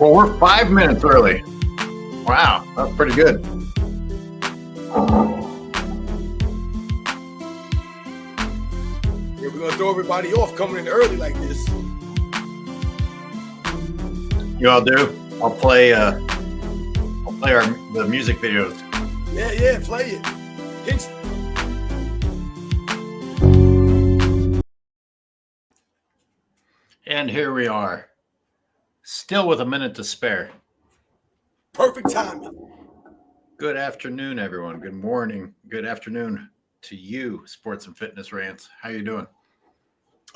Well, we're 5 minutes early. Wow, that's pretty good. Yeah, we're gonna throw everybody off coming in early like this. You all do? I'll play the music videos. Yeah, play it. Kingston. And here we are, still with a minute to spare. Perfect timing. Good afternoon, everyone. Good morning. Good afternoon to you, Sports and Fitness Rants. How you doing?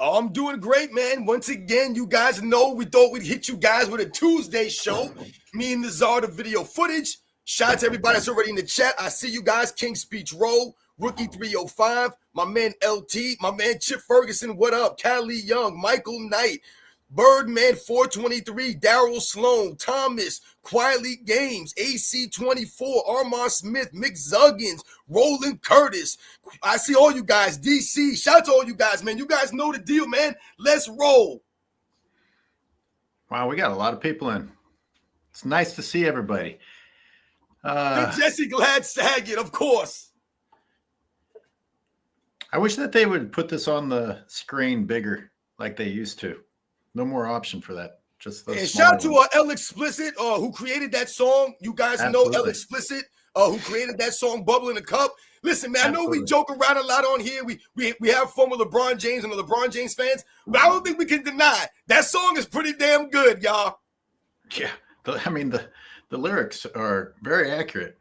Oh, I'm doing great, man. Once again, you guys know we thought we'd hit you guys with a Tuesday show. Me and the czar of video footage. Shout out to everybody that's already in the chat. I see you guys. King Speech Roll, Rookie 305, my man LT, my man Chip Ferguson, what up? Callie Young, Michael Knight, Birdman 423, Daryl Sloan, Thomas, Quietly Games, AC24, Armand Smith, Mick Zuggins, Roland Curtis. I see all you guys. DC, shout out to all you guys, man. You guys know the deal, man. Let's roll. Wow, we got a lot of people in. It's nice to see everybody. Good Jesse Glad Saget, of course. I wish that they would put this on the screen bigger like they used to. No more option for that. Just those. And shout out to L Explicit, who created that song. You guys know L Explicit, who created that song "Bubble in a Cup." Listen, man, I know we joke around a lot on here. We have fun with LeBron James and the LeBron James fans, but I don't think we can deny that song is pretty damn good, y'all. Yeah, I mean the lyrics are very accurate.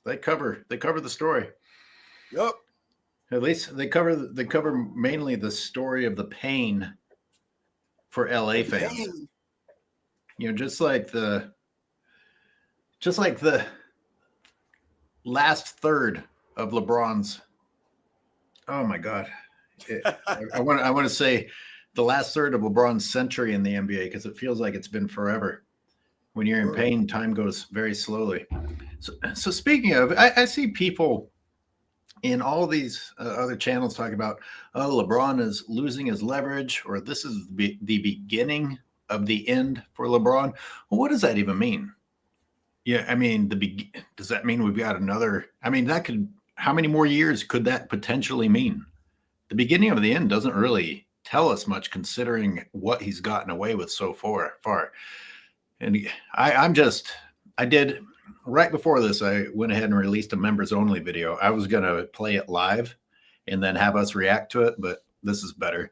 They cover the story. Yep. At least they cover mainly the story of the pain for LA fans. You know, just like the last third of LeBron's. Oh my God, I want to say the last third of LeBron's century in the NBA, because it feels like it's been forever. When you're in pain, time goes very slowly. So speaking of, I see people in all these other channels talking about, oh, LeBron is losing his leverage, or this is the beginning of the end for LeBron. Well, what does that even mean? Yeah, I mean, does that mean we've got another? I mean, how many more years could that potentially mean? The beginning of the end doesn't really tell us much, considering what he's gotten away with so far. And I did right before this, I went ahead and released a members only video. I was going to play it live and then have us react to it, but this is better.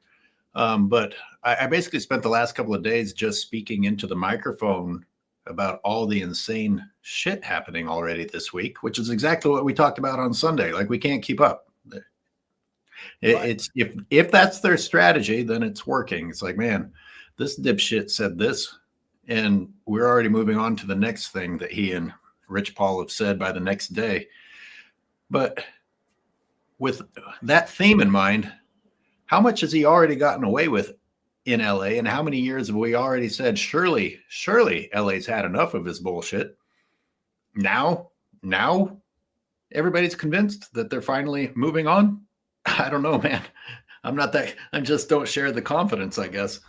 But I basically spent the last couple of days just speaking into the microphone about all the insane shit happening already this week, which is exactly what we talked about on Sunday. Like, we can't keep up. It's if that's their strategy, then it's working. It's like, man, this dipshit said this, and we're already moving on to the next thing that he and Rich Paul have said by the next day. But with that theme in mind, how much has he already gotten away with in LA? And how many years have we already said, surely LA's had enough of his bullshit? Now everybody's convinced that they're finally moving on. I don't know, man. I just don't share the confidence, I guess.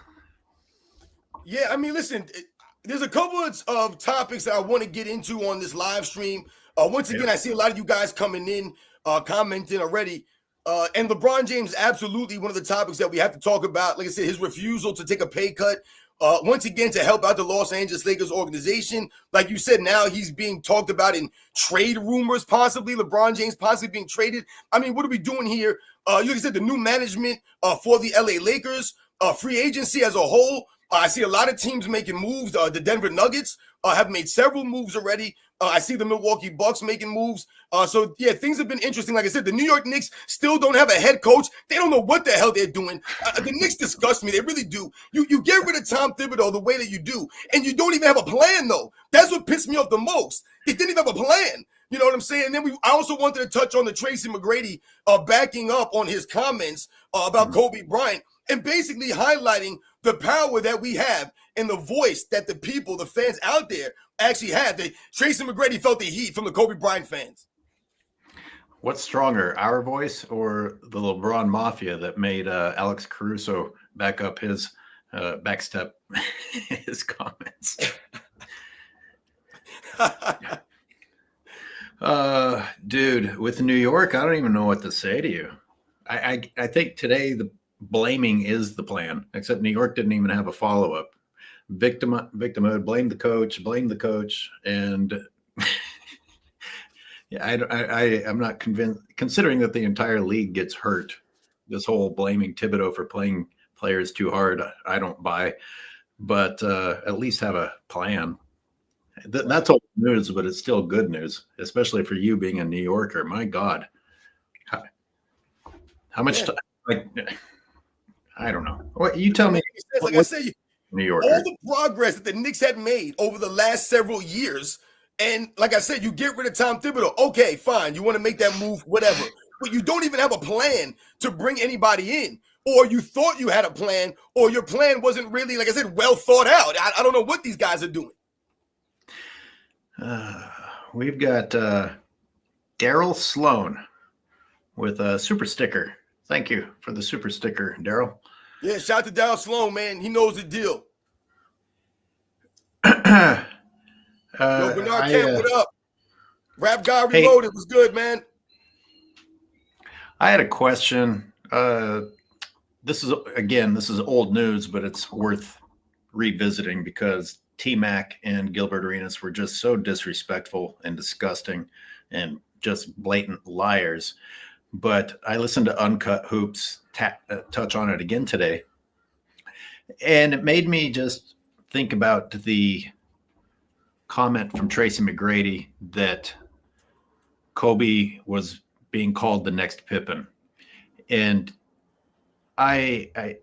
Yeah, I mean, listen, there's a couple of topics that I want to get into on this live stream. Once again, I see a lot of you guys coming in, commenting already. And LeBron James, absolutely one of the topics that we have to talk about. Like I said, his refusal to take a pay cut, once again, to help out the Los Angeles Lakers organization. Like you said, now he's being talked about in trade rumors, possibly. LeBron James possibly being traded. I mean, what are we doing here? Like I said, the new management for the LA Lakers, free agency as a whole. I see a lot of teams making moves. The Denver Nuggets have made several moves already. I see the Milwaukee Bucks making moves. So, yeah, things have been interesting. Like I said, the New York Knicks still don't have a head coach. They don't know what the hell they're doing. The Knicks disgust me. They really do. You get rid of Tom Thibodeau the way that you do, and you don't even have a plan, though. That's what pissed me off the most. They didn't even have a plan. You know what I'm saying? And then I also wanted to touch on the Tracy McGrady backing up on his comments about Kobe Bryant and basically highlighting the power that we have and the voice that the people, the fans out there actually have. Tracy McGrady felt the heat from the Kobe Bryant fans. What's stronger, our voice or the LeBron Mafia that made Alex Caruso back up his backstep his comments? Dude, with New York, I don't even know what to say to you. I think today the blaming is the plan, except New York didn't even have a follow-up. Victimhood, blame the coach, and yeah, I'm not convinced. Considering that the entire league gets hurt, this whole blaming Thibodeau for playing players too hard, I don't buy. But at least have a plan. That's old news, but it's still good news, especially for you being a New Yorker. My God, how much time? Like, I don't know. What you tell me? Like I said, New Yorker. All the progress that the Knicks had made over the last several years, and like I said, you get rid of Tom Thibodeau. Okay, fine. You want to make that move, whatever. But you don't even have a plan to bring anybody in. Or you thought you had a plan, or your plan wasn't really, like I said, well thought out. I don't know what these guys are doing. We've got Daryl Sloan with a super sticker. Thank you for the super sticker, Daryl. Yeah, shout out to Daryl Sloan, man. He knows the deal. Yo, Bernard Kemp, what up? Rap guy reloaded. Was good, man. I had a question. This is old news, but it's worth revisiting because T-Mac and Gilbert Arenas were just so disrespectful and disgusting and just blatant liars. But I listened to Uncut Hoops touch on it again today, and it made me just think about the comment from Tracy McGrady that Kobe was being called the next Pippen. And I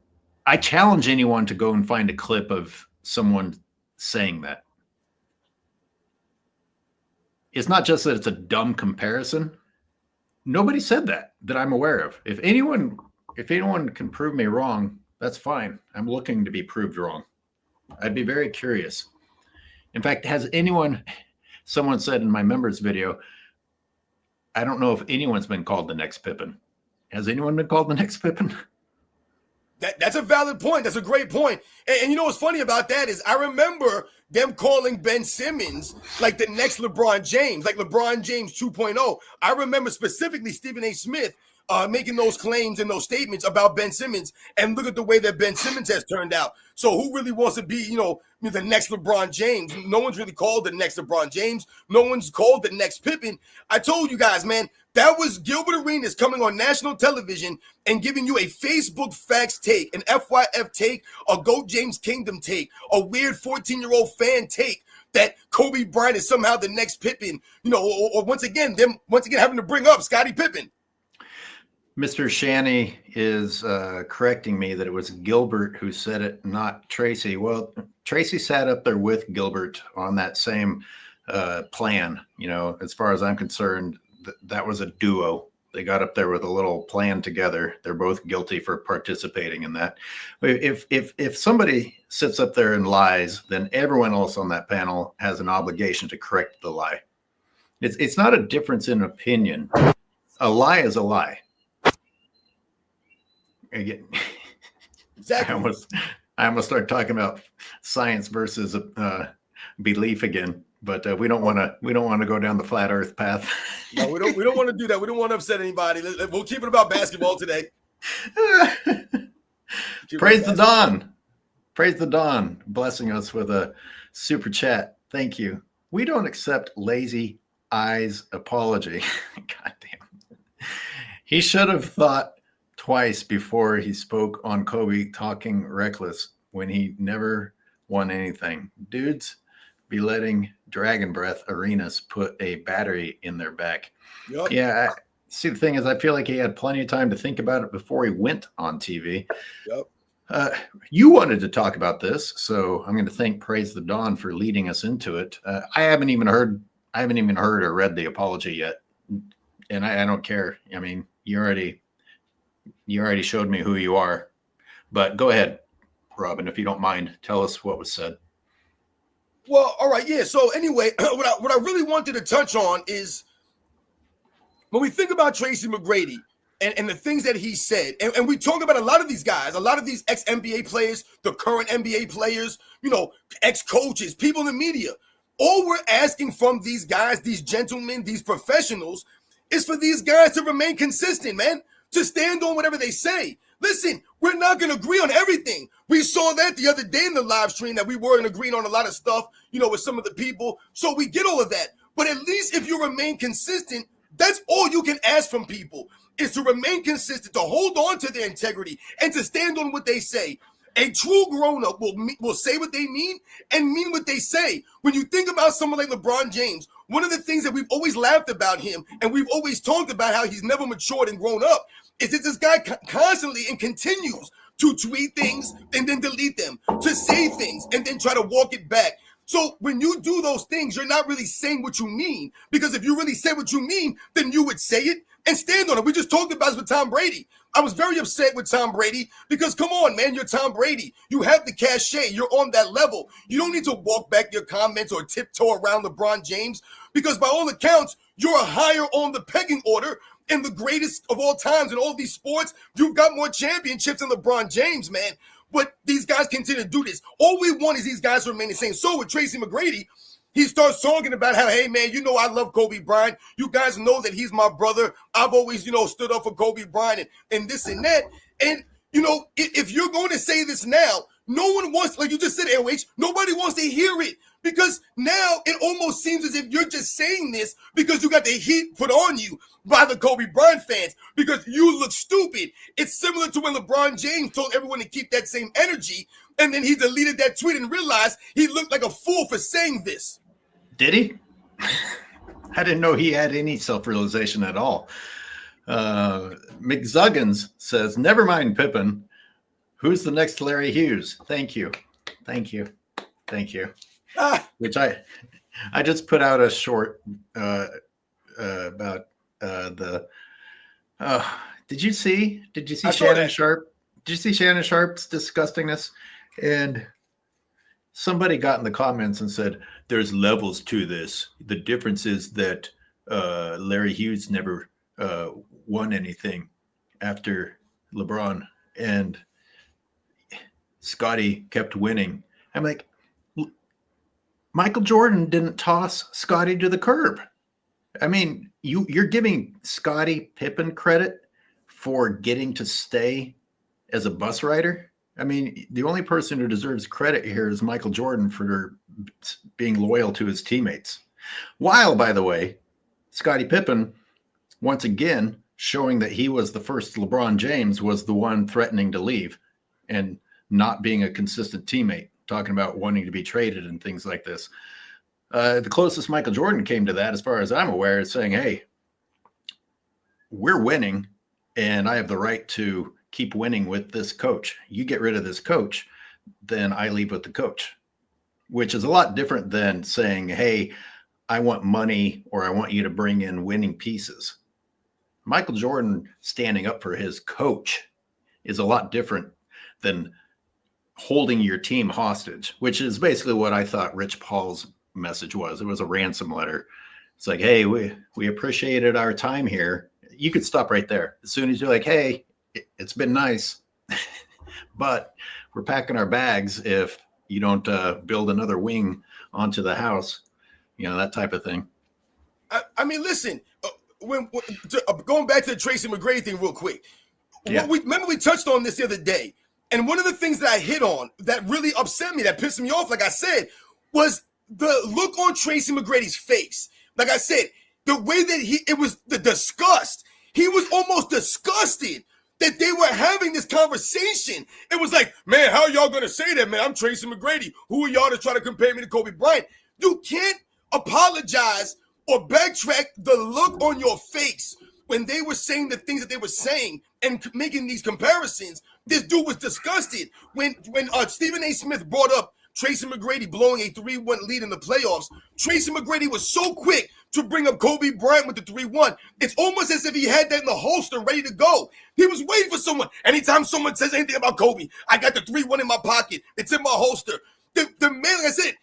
challenge anyone to go and find a clip of someone saying that. It's not just that it's a dumb comparison. Nobody said that I'm aware of. If anyone can prove me wrong, that's fine. I'm looking to be proved wrong. I'd be very curious. In fact, someone said in my members video, I don't know if anyone's been called the next Pippen. Has anyone been called the next Pippen? That's a valid point. That's a great point. And you know what's funny about that is I remember them calling Ben Simmons like the next LeBron James, like LeBron James 2.0. I remember specifically Stephen A. Smith making those claims and those statements about Ben Simmons, and look at the way that Ben Simmons has turned out. So who really wants to be, the next LeBron James? No one's really called the next LeBron James. No one's called the next Pippen. I told you guys, man, that was Gilbert Arenas coming on national television and giving you a Facebook facts take, an FYF take, a GOAT James Kingdom take, a weird 14-year-old fan take that Kobe Bryant is somehow the next Pippen, or once again having to bring up Scottie Pippen. Mr. Shanny is correcting me that it was Gilbert who said it, not Tracy. Well, Tracy sat up there with Gilbert on that same plan. As far as I'm concerned, that was a duo. They got up there with a little plan together. They're both guilty for participating in that. If somebody sits up there and lies, then everyone else on that panel has an obligation to correct the lie. It's not a difference in opinion. A lie is a lie. Again, exactly. I almost start talking about science versus belief again, but we don't want to go down the flat Earth path. No, we don't want to do that. We don't want to upset anybody. We'll keep it about basketball today. Praise the Dawn. Praise the Dawn, blessing us with a super chat. Thank you. We don't accept lazy eyes apology. God damn. He should have thought twice before he spoke on Kobe talking reckless when he never won anything. Dudes be letting Dragon Breath Arenas put a battery in their back. Yep. Yeah. See, the thing is, I feel like he had plenty of time to think about it before he went on TV. Yep. You wanted to talk about this, so I'm going to thank Praise the Dawn for leading us into it. I haven't even heard or read the apology yet, and I don't care. I mean, you already showed me who you are, but go ahead, Robin, if you don't mind, tell us what was said. Well, all right, yeah. So anyway, what I really wanted to touch on is when we think about Tracy McGrady and the things that he said, and we talk about a lot of these guys, a lot of these ex-NBA players, the current NBA players, ex-coaches, people in the media. All we're asking from these guys, these gentlemen, these professionals, is for these guys to remain consistent, man, to stand on whatever they say. Listen, we're not going to agree on everything. We saw that the other day in the live stream that we weren't agreeing on a lot of stuff, with some of the people. So we get all of that. But at least if you remain consistent, that's all you can ask from people, is to remain consistent, to hold on to their integrity, and to stand on what they say. A true grown-up will say what they mean and mean what they say. When you think about someone like LeBron James, one of the things that we've always laughed about him, and we've always talked about how he's never matured and grown up, is that this guy constantly and continues to tweet things and then delete them, to say things and then try to walk it back. So when you do those things, you're not really saying what you mean, because if you really said what you mean, then you would say it and stand on it. We just talked about this with Tom Brady. I was very upset with Tom Brady because, come on, man, you're Tom Brady. You have the cachet. You're on that level. You don't need to walk back your comments or tiptoe around LeBron James, because by all accounts, you're higher on the pecking order and the greatest of all times in all these sports. You've got more championships than LeBron James, man. But these guys continue to do this. All we want is these guys to remain the same. So with Tracy McGrady, he starts talking about how, hey, man, I love Kobe Bryant. You guys know that he's my brother. I've always, stood up for Kobe Bryant and this and that. And, if you're going to say this now, no one wants, like you just said, AOH, nobody wants to hear it. Because now it almost seems as if you're just saying this because you got the heat put on you by the Kobe Bryant fans because you look stupid. It's similar to when LeBron James told everyone to keep that same energy, and then he deleted that tweet and realized he looked like a fool for saying this. Did he? I didn't know he had any self-realization at all. McZuggins says, never mind Pippen. Who's the next Larry Hughes? Thank you. Which I just put out a short about did you see Shannon Sharp? Did you see Shannon Sharp's disgustingness? And somebody got in the comments and said, there's levels to this. The difference is that Larry Hughes never won anything after LeBron, and Scotty kept winning. I'm like, Michael Jordan didn't toss Scotty to the curb. I mean, you're giving Scottie Pippen credit for getting to stay as a bus rider. I mean, the only person who deserves credit here is Michael Jordan for being loyal to his teammates. While, by the way, Scottie Pippen, once again, showing that he was the first LeBron James, was the one threatening to leave and not being a consistent teammate, talking about wanting to be traded and things like this. The closest Michael Jordan came to that, as far as I'm aware, is saying, hey, we're winning, and I have the right to keep winning with this coach. You get rid of this coach, then I leave with the coach, which is a lot different than saying, hey, I want money or I want you to bring in winning pieces. Michael Jordan standing up for his coach is a lot different than holding your team hostage, which is basically what I thought Rich Paul's message was. It was a ransom letter. It's like, hey, we appreciated our time here. You could stop right there. As soon as you're like, hey, it's been nice, but we're packing our bags if you don't build another wing onto the house, that type of thing. I mean, listen, going back to the Tracy McGrady thing real quick. Yeah. Remember we touched on this the other day. And one of the things that I hit on that really upset me, that pissed me off, like I said, was the look on Tracy McGrady's face. Like I said, the way that it was the disgust. He was almost disgusted that they were having this conversation. It was like, man, how are y'all going to say that, man? I'm Tracy McGrady. Who are y'all to try to compare me to Kobe Bryant? You can't apologize or backtrack the look on your face when they were saying the things that they were saying and making these comparisons. This dude was disgusted. When Stephen A. Smith brought up Tracy McGrady blowing a 3-1 lead in the playoffs, Tracy McGrady was so quick to bring up Kobe Bryant with the 3-1. It's almost as if he had that in the holster ready to go. He was waiting for someone. Anytime someone says anything about Kobe, I got the 3-1 in my pocket. It's in my holster. The man, like I said,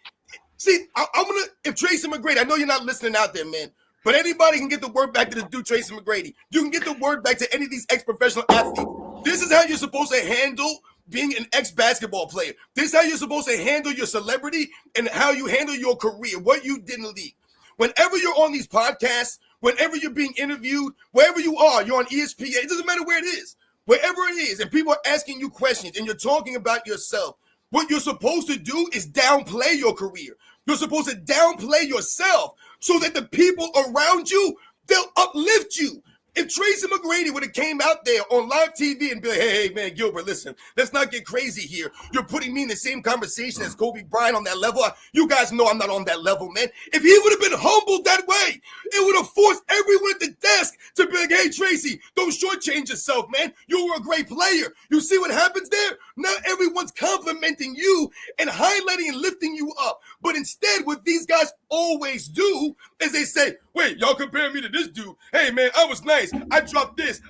see, I'm going to, if Tracy McGrady, I know you're not listening out there, man, but anybody can get the word back to the dude Tracy McGrady. You can get the word back to any of these ex-professional athletes. This is how you're supposed to handle being an ex-basketball player. This is how you're supposed to handle your celebrity and how you handle your career, what you did in the league. Whenever you're on these podcasts, whenever you're being interviewed, wherever you are, you're on ESPN, it doesn't matter where it is, wherever it is, and people are asking you questions and you're talking about yourself, what you're supposed to do is downplay your career. You're supposed to downplay yourself so that the people around you, they'll uplift you. If Tracy McGrady would have came out there on live TV and be like, hey, man, Gilbert, listen, let's not get crazy here. You're putting me in the same conversation as Kobe Bryant on that level. You guys know I'm not on that level, man. If he would have been humbled that way, it would have forced everyone at the desk to be like, hey, Tracy, don't shortchange yourself, man. You were a great player. You see what happens there? Now everyone's complimenting you and highlighting and lifting you up. But instead, what these guys always do is they say, wait, y'all compare me to this dude. Hey, man, I was nice. I dropped this.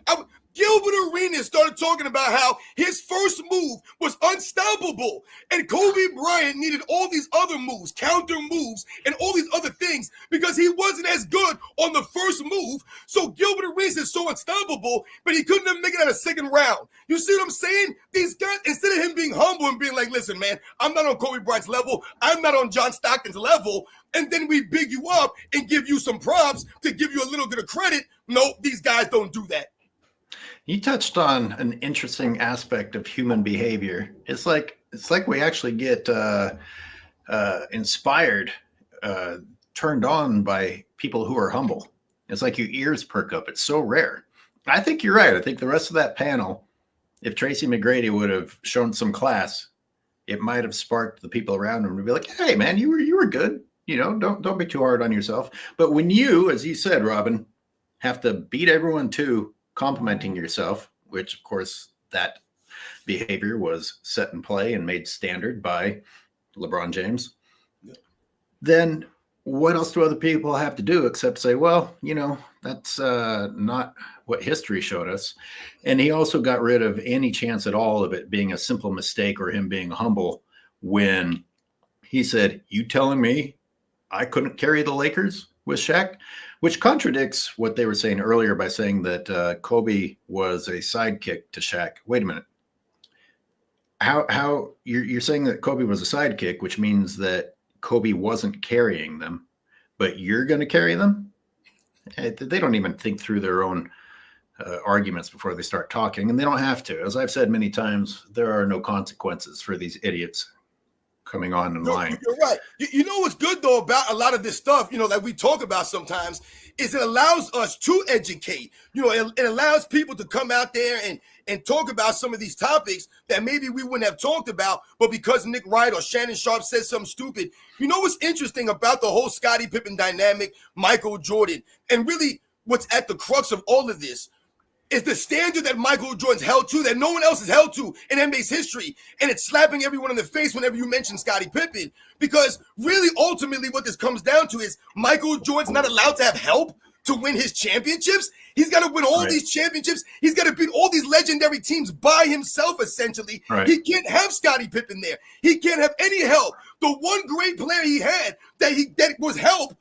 Gilbert Arenas started talking about how his first move was unstoppable, and Kobe Bryant needed all these other moves, counter moves, and all these other things because he wasn't as good on the first move. So Gilbert Arenas is so unstoppable, but he couldn't even make it out of second round. You see what I'm saying? These guys, instead of him being humble and being like, listen, man, I'm not on Kobe Bryant's level. I'm not on John Stockton's level. And then we big you up and give you some props to give you a little bit of credit. No, these guys don't do that. You touched on an interesting aspect of human behavior. It's like we actually get inspired, turned on by people who are humble. It's like your ears perk up. It's so rare. I think you're right. I think the rest of that panel, if Tracy McGrady would have shown some class, it might have sparked the people around him to be like, hey, man, you were good. You know, don't be too hard on yourself. But when you, as you said, Robin, have to beat everyone to complimenting yourself, which of course that behavior was set in play and made standard by LeBron James, then what else do other people have to do except say, well, you know, that's not what history showed us. And he also got rid of any chance at all of it being a simple mistake or him being humble when he said, you telling me I couldn't carry the Lakers with Shaq, which contradicts what they were saying earlier by saying that Kobe was a sidekick to Shaq. Wait a minute. How you're saying that Kobe was a sidekick, which means that Kobe wasn't carrying them, but you're going to carry them? They don't even think through their own arguments before they start talking, and they don't have to. As I've said many times, there are no consequences for these idiots coming on and lying. You're right. You know what's good, though, about a lot of this stuff, you know, that we talk about sometimes, is it allows us to educate. You know, it allows people to come out there and talk about some of these topics that maybe we wouldn't have talked about, but because Nick Wright or Shannon Sharp said something stupid. You know what's interesting about the whole Scottie Pippen dynamic, Michael Jordan, and really what's at the crux of all of this is the standard that Michael Jordan's held to that no one else has held to in NBA's history. And it's slapping everyone in the face whenever you mention Scottie Pippen. Because really, ultimately, what this comes down to is Michael Jordan's not allowed to have help to win his championships. He's got to win all these championships. He's got to beat all these legendary teams by himself, essentially. Right. He can't have Scottie Pippen there. He can't have any help. The one great player he had that was help,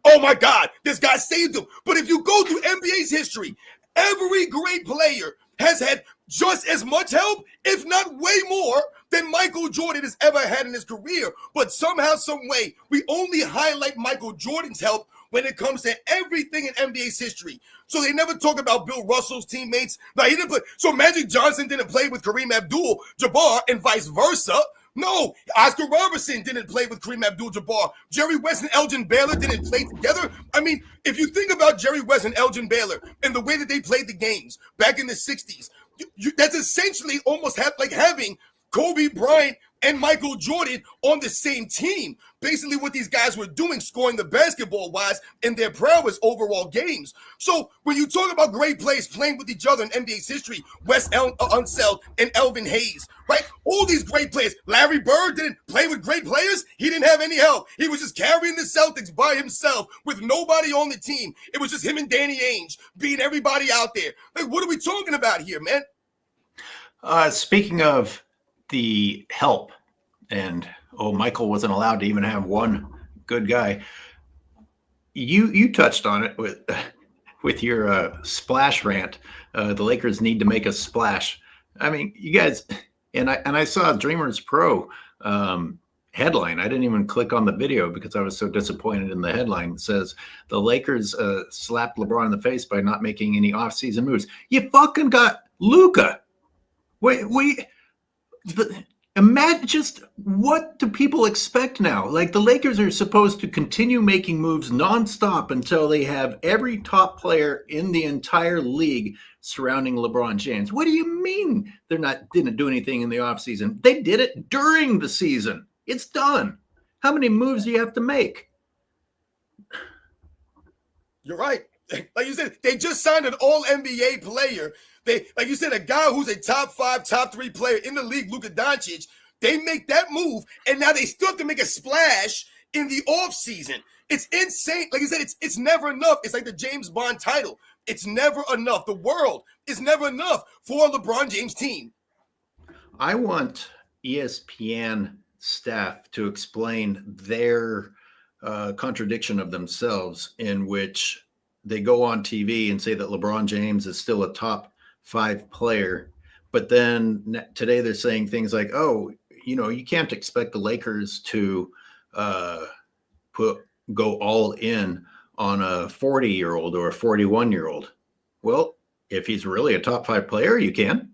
oh my God, this guy saved him. But if you go through NBA's history, every great player has had just as much help, if not way more, than Michael Jordan has ever had in his career. But somehow, some way, we only highlight Michael Jordan's help when it comes to everything in NBA's history. So they never talk about Bill Russell's teammates. No, he didn't play. So Magic Johnson didn't play with Kareem Abdul-Jabbar and vice versa. No, Oscar Robertson didn't play with Kareem Abdul-Jabbar. Jerry West and Elgin Baylor didn't play together. I mean, if you think about Jerry West and Elgin Baylor and the way that they played the games back in the 60s, that's essentially almost like having Kobe Bryant and Michael Jordan on the same team. Basically what these guys were doing, scoring the basketball-wise in their prowess overall games. So when you talk about great players playing with each other in NBA's history, Wes Unseld and Elvin Hayes, right? All these great players. Larry Bird didn't play with great players. He didn't have any help. He was just carrying the Celtics by himself with nobody on the team. It was just him and Danny Ainge beating everybody out there. Like, what are we talking about here, man? Speaking of the help, and Michael wasn't allowed to even have one good guy. You touched on it with your splash rant. The Lakers need to make a splash. I mean, you guys, And I saw Dreamers Pro headline. I didn't even click on the video because I was so disappointed in the headline. It says the Lakers slapped LeBron in the face by not making any offseason moves. You fucking got Luka. Imagine just what do people expect now? Like the Lakers are supposed to continue making moves nonstop until they have every top player in the entire league surrounding LeBron James. What do you mean didn't do anything in the offseason? They did it during the season. It's done. How many moves do you have to make? You're right. Like you said, they just signed an all-NBA player. They, like you said, a guy who's a top 5, top 3 player in the league, Luka Doncic. They make that move, and now they still have to make a splash in the offseason. It's insane. Like you said, it's never enough. It's like the James Bond title. It's never enough. The world is never enough for a LeBron James team. I want ESPN staff to explain their contradiction of themselves, in which they go on TV and say that LeBron James is still a top 5 player. But then today they're saying things like, oh, you can't expect the Lakers to go all in on a 40-year-old or a 41-year-old. Well, if he's really a top 5 player, you can.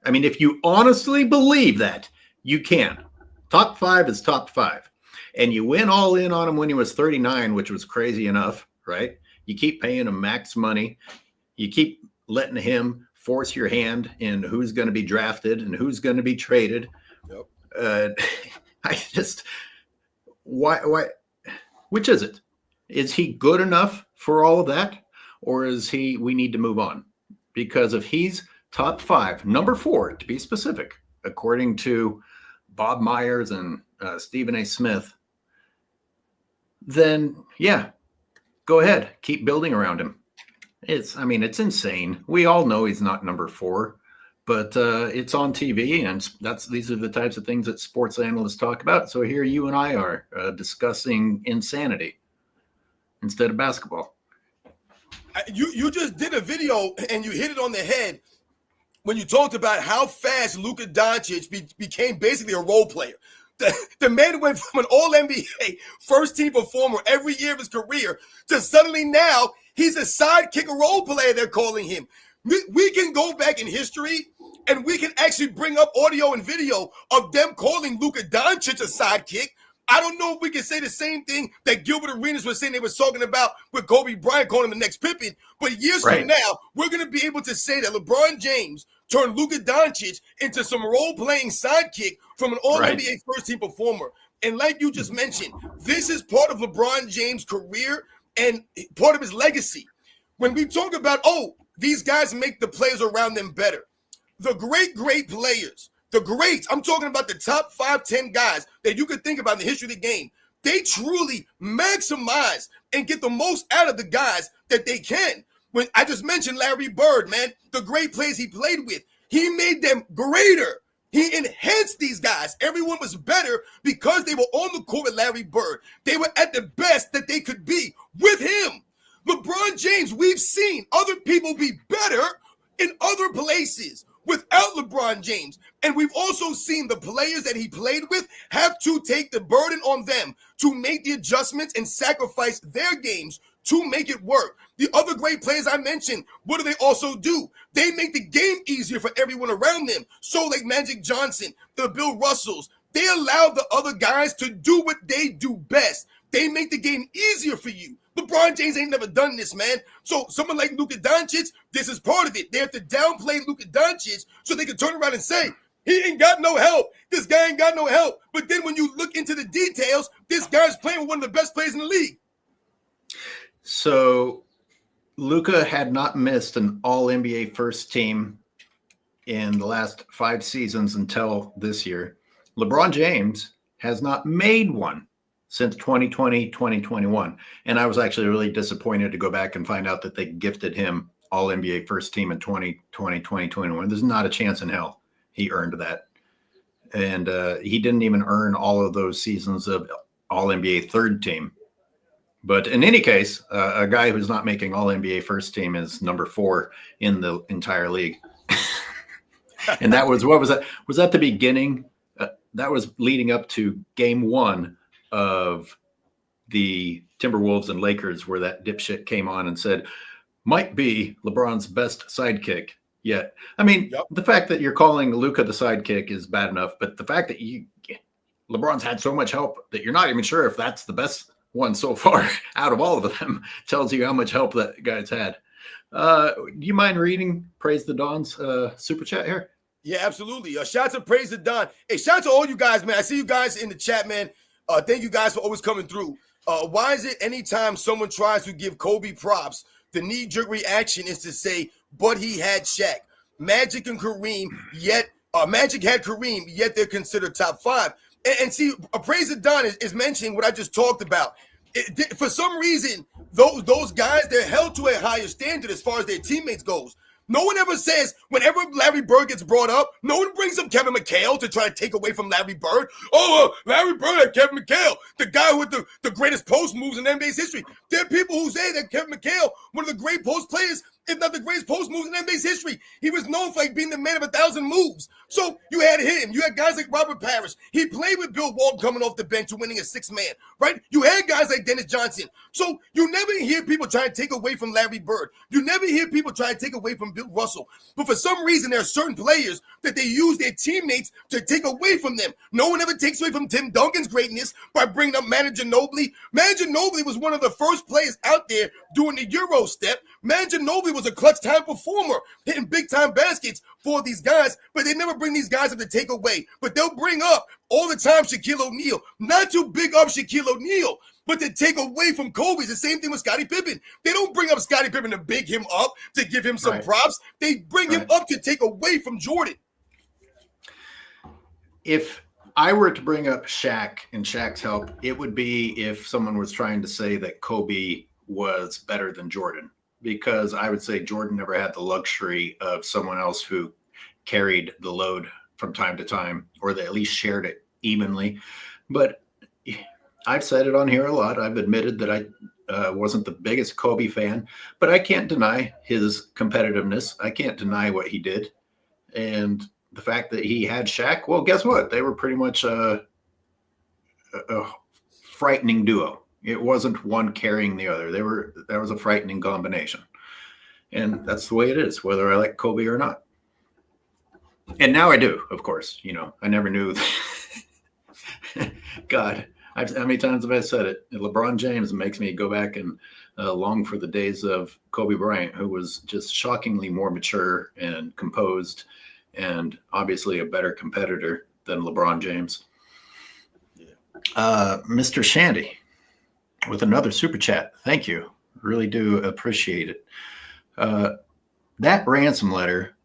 I mean, if you honestly believe that, you can. Top 5 is top 5. And you went all in on him when he was 39, which was crazy enough, right? You keep paying him max money. You keep letting him force your hand in who's going to be drafted and who's going to be traded. Yep. Why, which is it? Is he good enough for all of that? Or we need to move on? Because if he's top 5, number 4, to be specific, according to Bob Myers and Stephen A. Smith, then yeah, go ahead, keep building around him. It's insane. We all know he's not number 4, but it's on TV, and these are the types of things that sports analysts talk about. So here you and I are discussing insanity instead of basketball. You just did a video and you hit it on the head when you talked about how fast Luka Doncic became basically a role player. The man went from an all-NBA first-team performer every year of his career to suddenly now he's a sidekick, a role player, they're calling him. We can go back in history and we can actually bring up audio and video of them calling Luka Doncic a sidekick. I don't know if we can say the same thing that Gilbert Arenas was saying they was talking about with Kobe Bryant calling him the next Pippen. But years from now, we're going to be able to say that LeBron James turned Luka Doncic into some role-playing sidekick from an all-NBA first-team performer. And like you just mentioned, this is part of LeBron James' career and part of his legacy. When we talk about, these guys make the players around them better. The great players, the greats, I'm talking about the top 5, 10 guys that you could think about in the history of the game. They truly maximize and get the most out of the guys that they can. When I just mentioned Larry Bird, man, the great players he played with, he made them greater. He enhanced these guys. Everyone was better because they were on the court with Larry Bird. They were at the best that they could be with him. LeBron James, we've seen other people be better in other places without LeBron James. And we've also seen the players that he played with have to take the burden on them to make the adjustments and sacrifice their games to make it work. The other great players I mentioned, what do they also do? They make the game easier for everyone around them. So like Magic Johnson, the Bill Russells, they allow the other guys to do what they do best. They make the game easier for you. LeBron James ain't never done this, man. So someone like Luka Doncic, this is part of it. They have to downplay Luka Doncic so they can turn around and say, he ain't got no help. This guy ain't got no help. But then when you look into the details, this guy's playing with one of the best players in the league. So Luka had not missed an all-NBA first team in the last 5 seasons until this year. LeBron James has not made one since 2020, 2021. And I was actually really disappointed to go back and find out that they gifted him all-NBA first team in 2020, 2021. There's not a chance in hell he earned that. And he didn't even earn all of those seasons of all-NBA third team. But in any case, a guy who's not making all-NBA first team is number 4 in the entire league. And that was, what was that? Was that the beginning? That was leading up to game 1 of the Timberwolves and Lakers, where that dipshit came on and said, might be LeBron's best sidekick yet. I mean, the fact that you're calling Luka the sidekick is bad enough, but the fact that LeBron's had so much help that you're not even sure if that's the best one so far out of all of them tells you how much help that guy's had. Do you mind reading Praise the Don's super chat here? Yeah, absolutely. Shout out to Praise the Don. Hey, shout out to all you guys, man. I see you guys in the chat, man. Thank you guys for always coming through. Why is it anytime someone tries to give Kobe props, the knee-jerk reaction is to say, but he had Shaq. Magic and Kareem, yet Magic had Kareem, yet they're considered top 5. And see, Praise the Don is mentioning what I just talked about. For some reason, those guys, they're held to a higher standard as far as their teammates goes. No one ever says, whenever Larry Bird gets brought up, no one brings up Kevin McHale to try to take away from Larry Bird. Larry Bird and Kevin McHale, the guy with the greatest post moves in NBA's history. There are people who say that Kevin McHale, one of the great post players, if not the greatest post moves in NBA's history. He was known for being the man of 1,000 moves. So you had him. You had guys like Robert Parrish. He played with Bill Walton coming off the bench and winning a 6-man, right? You had guys like Dennis Johnson. So you never hear people trying to take away from Larry Bird. You never hear people trying to take away from Bill Russell. But for some reason, there are certain players that they use their teammates to take away from them. No one ever takes away from Tim Duncan's greatness by bringing up Manager Ginobili. Manager Ginobili was one of the first players out there doing the Euro step. Manager Ginobili was a clutch time performer, hitting big time baskets for these guys, but they never bring these guys up to take away. But they'll bring up all the time Shaquille O'Neal, not to big up Shaquille O'Neal, but to take away from Kobe. It's the same thing with Scottie Pippen. They don't bring up Scottie Pippen to big him up, to give him some props. They bring him up to take away from Jordan. If I were to bring up Shaq and Shaq's help, it would be if someone was trying to say that Kobe was better than Jordan, because I would say Jordan never had the luxury of someone else who carried the load from time to time, or they at least shared it evenly. But I've said it on here a lot. I've admitted that I wasn't the biggest Kobe fan, but I can't deny his competitiveness. I can't deny what he did. And the fact that he had Shaq, well, guess what? They were pretty much a frightening duo. It wasn't one carrying the other. That was a frightening combination. And that's the way it is, whether I like Kobe or not. And now I do, of course. You know, I never knew. God, how many times have I said it? LeBron James makes me go back and long for the days of Kobe Bryant, who was just shockingly more mature and composed and obviously a better competitor than LeBron James. Mr. Shandy with another super chat. Thank you. Really do appreciate it. That ransom letter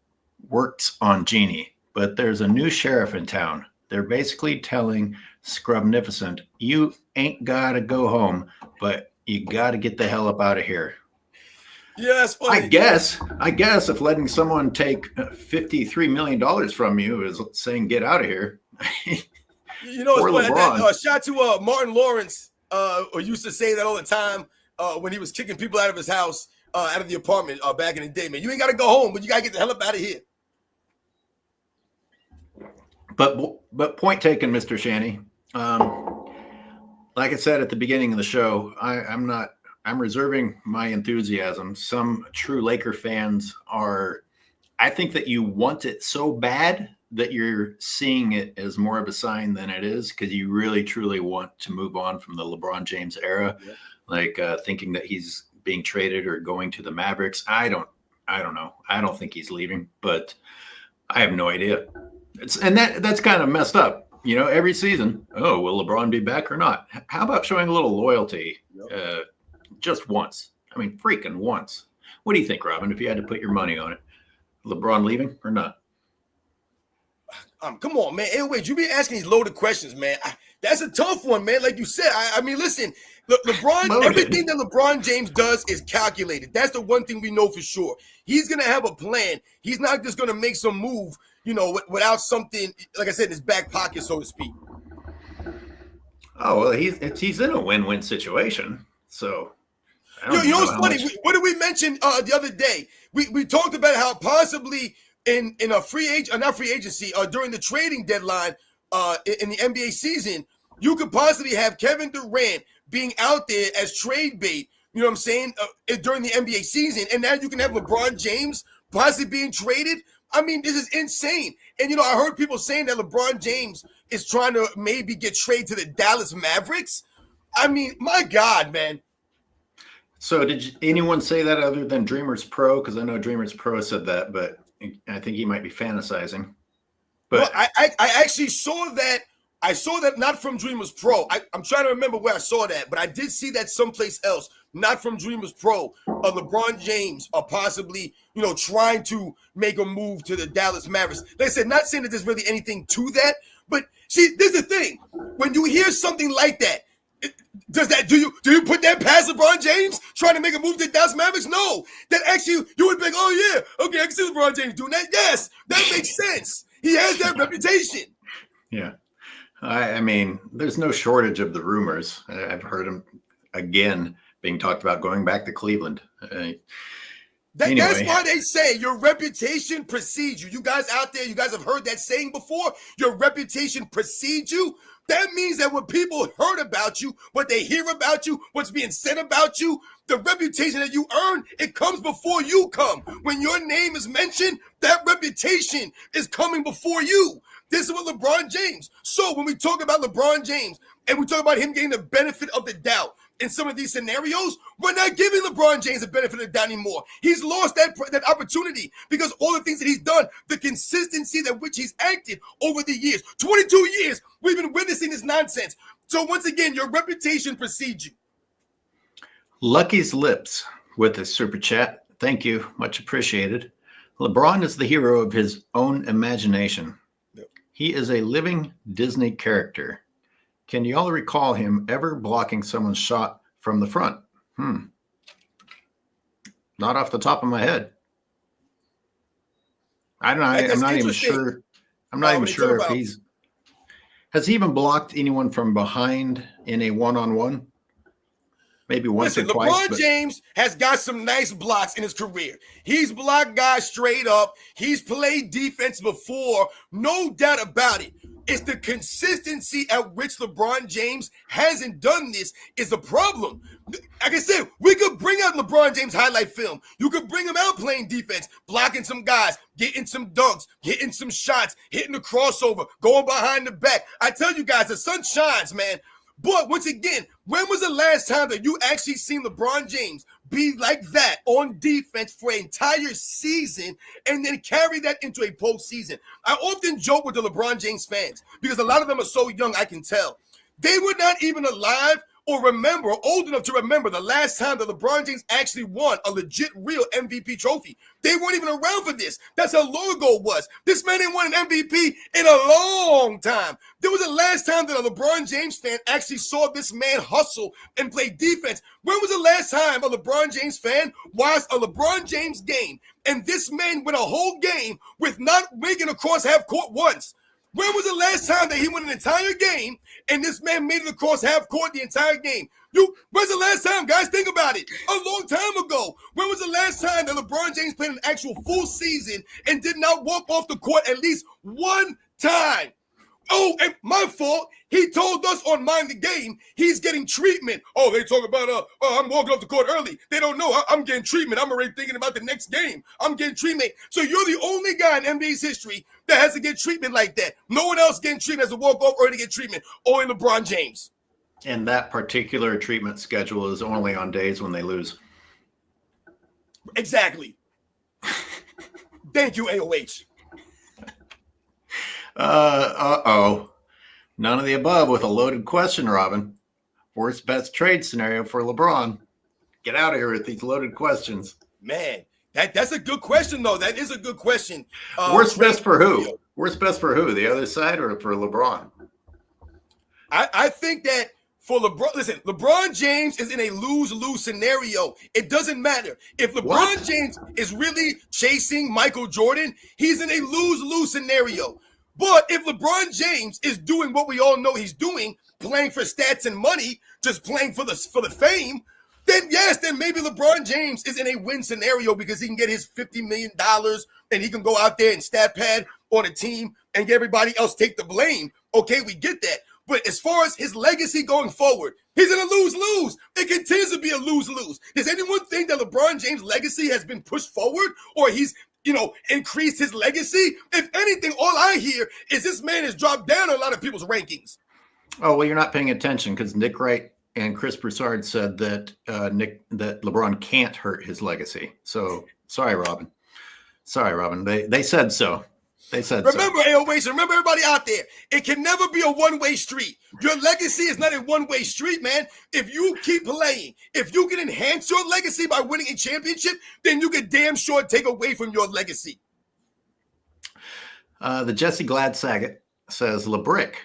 works on Jeannie, but there's a new sheriff in town. They're basically telling Scrubnificent, you ain't got to go home, but you got to get the hell up out of here. Yeah, that's funny. I guess if letting someone take $53 million from you is saying get out of here. You know, it's funny. Shout out to Martin Lawrence, who used to say that all the time when he was kicking people out of his house, out of the apartment back in the day. Man, you ain't got to go home, but you got to get the hell up out of here. But point taken, Mr. Shanny. Like I said at the beginning of the show, I'm reserving my enthusiasm. Some true Laker fans I think that you want it so bad that you're seeing it as more of a sign than it is, because you really truly want to move on from the LeBron James era, like thinking that he's being traded or going to the Mavericks. I don't know. I don't think he's leaving, but I have no idea. That's kind of messed up. You know, every season, will LeBron be back or not? How about showing a little loyalty just once? I mean, freaking once. What do you think, Robin, if you had to put your money on it? LeBron leaving or not? Come on, man. AOH, you be asking these loaded questions, man. That's a tough one, man. Like you said, I mean, listen, LeBron, everything that LeBron James does is calculated. That's the one thing we know for sure. He's going to have a plan. He's not just going to make some move, you know, without something, like I said, in his back pocket, so to speak. Oh, well, he's in a win-win situation. So, you know what's funny? What did we mention the other day? We talked about how possibly in a not free agency, during the trading deadline in the NBA season, you could possibly have Kevin Durant being out there as trade bait, you know what I'm saying, during the NBA season. And now you can have LeBron James possibly being traded. I mean, this is insane. And, you know, I heard people saying that LeBron James is trying to maybe get traded to the Dallas Mavericks. I mean, my God, man. So did anyone say that other than Dreamers Pro? Because I know Dreamers Pro said that, but I think he might be fantasizing. But well, I actually saw that. I saw that not from Dreamers Pro. I'm trying to remember where I saw that, but I did see that someplace else, not from Dreamers Pro. LeBron James are possibly, you know, trying to make a move to the Dallas Mavericks. Like I said, not saying that there's really anything to that, but see, this is the thing. When you hear something like that, do you put that past LeBron James trying to make a move to the Dallas Mavericks? No. That actually, you would think, oh yeah, okay, I can see LeBron James doing that. Yes, that makes sense. He has that reputation. Yeah. I mean, there's no shortage of the rumors. I've heard them again being talked about going back to Cleveland. Anyway. That's why they say your reputation precedes you. You guys out there, you guys have heard that saying before. Your reputation precedes you. That means that when people heard about you, what they hear about you, what's being said about you, the reputation that you earn, it comes before you come. When your name is mentioned, that reputation is coming before you. This is what LeBron James. So when we talk about LeBron James and we talk about him getting the benefit of the doubt in some of these scenarios, we're not giving LeBron James the benefit of the doubt anymore. He's lost that opportunity because all the things that he's done, the consistency that which he's acted over the years, 22 years, we've been witnessing this nonsense. So once again, your reputation precedes you. Lucky's Lips with a super chat. Thank you. Much appreciated. LeBron is the hero of his own imagination. He is a living Disney character. Can you all recall him ever blocking someone's shot from the front? Not off the top of my head. I don't know. I'm not even sure. I'm not even sure if has he even blocked anyone from behind in a one-on-one? Maybe once or twice. LeBron James has got some nice blocks in his career. He's blocked guys straight up. He's played defense before. No doubt about it. It's the consistency at which LeBron James hasn't done this is the problem. Like I said, we could bring out LeBron James highlight film. You could bring him out playing defense, blocking some guys, getting some dunks, hitting some shots, hitting the crossover, going behind the back. I tell you guys, the sun shines, man. But once again, when was the last time that you actually seen LeBron James be like that on defense for an entire season and then carry that into a postseason? I often joke with the LeBron James fans because a lot of them are so young, I can tell. They were not even alive or remember, or old enough to remember the last time that LeBron James actually won a legit, real MVP trophy. They weren't even around for this. That's how long ago it was. This man didn't win an MVP in a long time. There was the last time that a LeBron James fan actually saw this man hustle and play defense. When was the last time a LeBron James fan watched a LeBron James game and this man went a whole game with not making across half court once? When was the last time that he won an entire game and this man made it across half court the entire game? When's the last time, guys? Think about it. A long time ago. When was the last time that LeBron James played an actual full season and did not walk off the court at least one time? Oh, and my fault. He told us on Mind the Game he's getting treatment. Oh, they talk about, I'm walking off the court early. They don't know. I'm getting treatment. I'm already thinking about the next game. I'm getting treatment. So you're the only guy in NBA's history that has to get treatment like that. No one else getting treatment has to walk off early to get treatment. Only LeBron James. And that particular treatment schedule is only on days when they lose. Exactly. Thank you, AOH. Uh-oh. None of the above with a loaded question, Robin. Worst best trade scenario for LeBron. Get out of here with these loaded questions. Man, that's a good question, though. That is a good question. Worst best for who? Worst best for who? The other side or for LeBron? I think that for LeBron, listen, LeBron James is in a lose-lose scenario. It doesn't matter. If LeBron James is really chasing Michael Jordan, he's in a lose-lose scenario. But if LeBron James is doing what we all know he's doing, playing for stats and money, just playing for the fame, then yes, then maybe LeBron James is in a win scenario because he can get his $50 million and he can go out there and stat pad on a team and get everybody else take the blame. Okay, we get that. But as far as his legacy going forward, he's in a lose-lose. It continues to be a lose-lose. Does anyone think that LeBron James' legacy has been pushed forward or he's, increased his legacy? If anything, all I hear is this man has dropped down a lot of people's rankings. Oh, well, you're not paying attention because Nick Wright and Chris Broussard said that that LeBron can't hurt his legacy. So sorry, Robin. They said so. Remember, AOH, remember everybody out there, it can never be a one-way street. Your legacy is not a one-way street, man. If you keep playing, if you can enhance your legacy by winning a championship, then you can damn sure take away from your legacy. The Jesse Glad Saget says, LeBrick,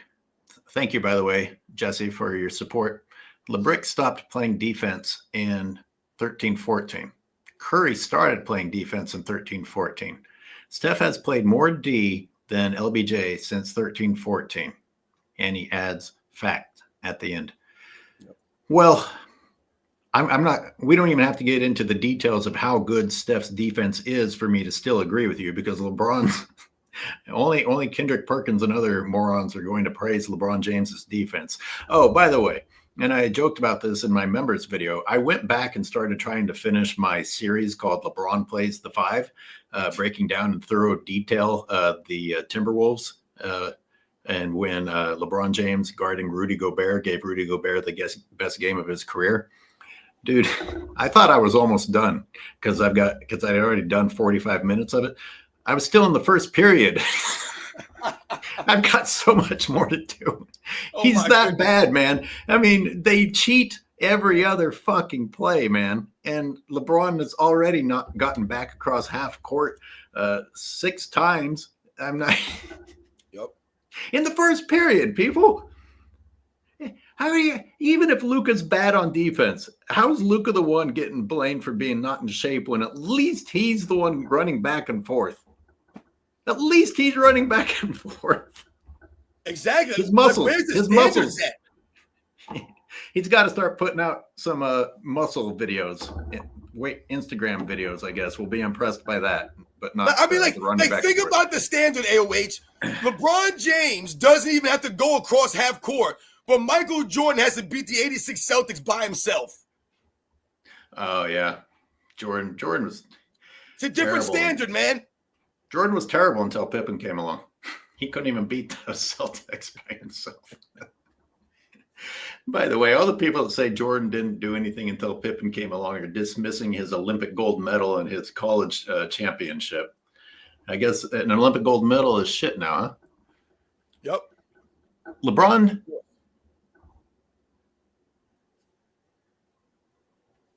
thank you, by the way, Jesse, for your support. LeBrick stopped playing defense in 13-14. Curry started playing defense in 13-14. Steph has played more D than LBJ since 13-14. And he adds fact at the end. Yep. Well, we don't even have to get into the details of how good Steph's defense is for me to still agree with you, because LeBron's only Kendrick Perkins and other morons are going to praise LeBron James's defense. Oh, by the way, and I joked about this in my members video, I went back and started trying to finish my series called LeBron Plays the Five, breaking down in thorough detail the Timberwolves. And when LeBron James guarding Rudy Gobert gave Rudy Gobert the best game of his career. Dude, I thought I was almost done because I'd already done 45 minutes of it. I was still in the first period. I've got so much more to do. He's that bad, man. I mean, they cheat every other fucking play, man. And LeBron has already not gotten back across half court 6 times. I'm not. Yep. In the first period, people. How are you? Even if Luka's bad on defense, how is Luka the one getting blamed for being not in shape when at least he's the one running back and forth? At least he's running back and forth. Exactly. His muscles. He's got to start putting out some muscle videos. Wait, Instagram videos, I guess. We'll be impressed by that, but not. I mean, think about the standard, AOH. LeBron James doesn't even have to go across half court, but Michael Jordan has to beat the '86 Celtics by himself. Oh yeah, Jordan was. It's a different standard, man. Jordan was terrible until Pippen came along. He couldn't even beat the Celtics by himself. By the way, all the people that say Jordan didn't do anything until Pippen came along are dismissing his Olympic gold medal and his college championship. I guess an Olympic gold medal is shit now, huh? Yep. LeBron.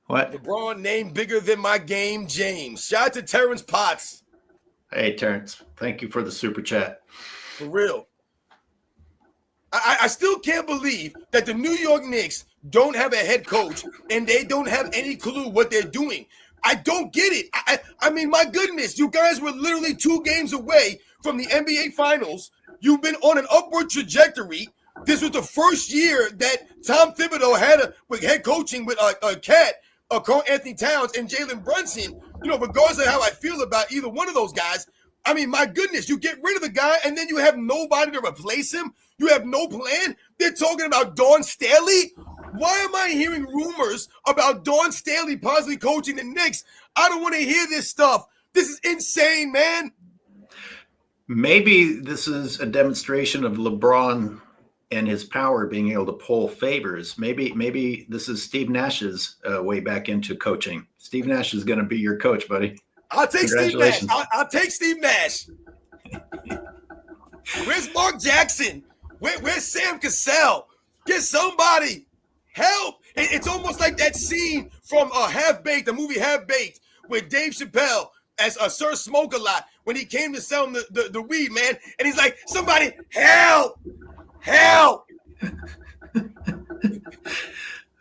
What? LeBron named bigger than my game, James. Shout out to Terrence Potts. Hey, Terrence, thank you for the super chat. For real. I still can't believe that the New York Knicks don't have a head coach and they don't have any clue what they're doing. I don't get it. I mean, my goodness, you guys were literally 2 games away from the NBA Finals. You've been on an upward trajectory. This was the first year that Tom Thibodeau had with head coaching with Karl Anthony Towns and Jalen Brunson. Regardless of how I feel about either one of those guys, I mean, my goodness, you get rid of the guy and then you have nobody to replace him. You have no plan. They're talking about Dawn Staley. Why am I hearing rumors about Dawn Staley possibly coaching the Knicks? I don't want to hear this stuff. This is insane, man. Maybe this is a demonstration of LeBron and his power being able to pull favors. Maybe this is Steve Nash's way back into coaching. Steve Nash is going to be your coach, buddy. I'll take Steve Nash. I'll take Steve Nash. Where's Mark Jackson? Where's Sam Cassell? Get somebody. Help. It's almost like that scene from Half-Baked, the movie Half-Baked, with Dave Chappelle as Sir Smoke-A-Lot when he came to sell him the weed, man. And he's like, somebody, help. Help.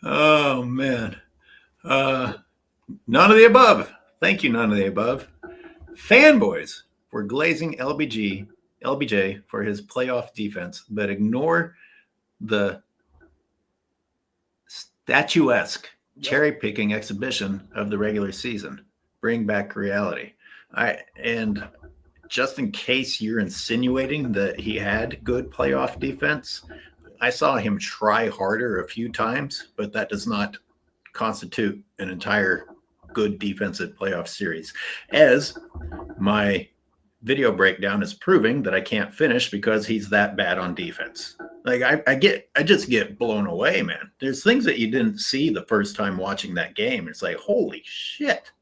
Oh, man. None of the above. Thank you, none of the above. Fanboys were glazing LBJ for his playoff defense, but ignore the statuesque cherry-picking exhibition of the regular season. Bring back reality. And just in case you're insinuating that he had good playoff defense, I saw him try harder a few times, but that does not constitute an entire good defensive playoff series. As my video breakdown is proving that I can't finish because he's that bad on defense. Like I just get blown away, man. There's things that you didn't see the first time watching that game. It's like, holy shit.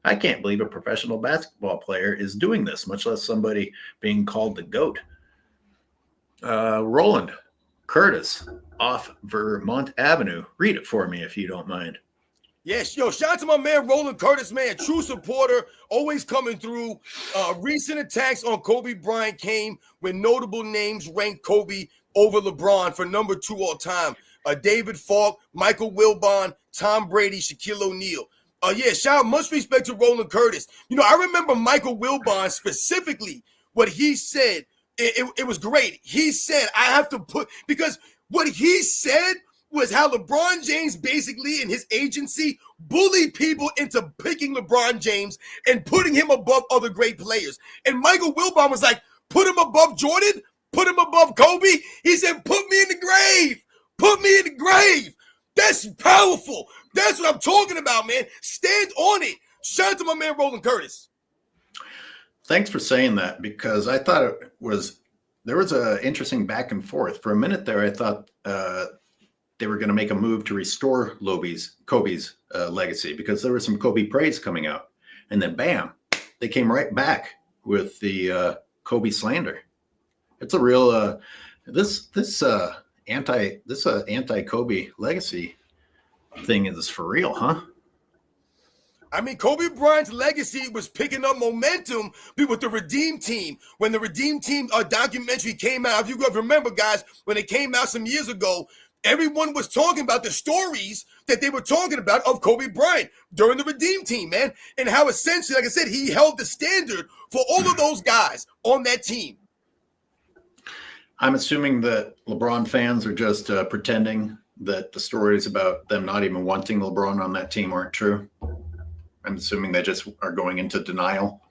I can't believe a professional basketball player is doing this, much less somebody being called the GOAT. Roland Curtis off Vermont Avenue. Read it for me if you don't mind. Yes, yo, shout out to my man Roland Curtis, man, true supporter, always coming through. Recent attacks on Kobe Bryant came when notable names ranked Kobe over LeBron for number 2 all time. David Falk, Michael Wilbon, Tom Brady, Shaquille O'Neal. Shout out, much respect to Roland Curtis. You know, I remember Michael Wilbon specifically, what he said, it was great. He said, I have to put, because what he said was how LeBron James basically in his agency bullied people into picking LeBron James and putting him above other great players. And Michael Wilbon was like, put him above Jordan, put him above Kobe. He said, put me in the grave, put me in the grave. That's powerful. That's what I'm talking about, man. Stand on it. Shout out to my man Roland Curtis. Thanks for saying that, because I thought there was an interesting back and forth. For a minute there, I thought they were going to make a move to restore Kobe's legacy, because there was some Kobe praise coming out, and then bam, they came right back with the Kobe slander. It's a real this anti-Kobe legacy thing is for real, huh? I mean, Kobe Bryant's legacy was picking up momentum with the Redeem Team. When the Redeem Team documentary came out, if you guys remember, guys, when it came out some years ago, everyone was talking about the stories that they were talking about of Kobe Bryant during the Redeem Team, man, and how essentially, like I said, he held the standard for all of those guys on that team. I'm assuming that LeBron fans are just pretending that the stories about them not even wanting LeBron on that team aren't true. I'm assuming they just are going into denial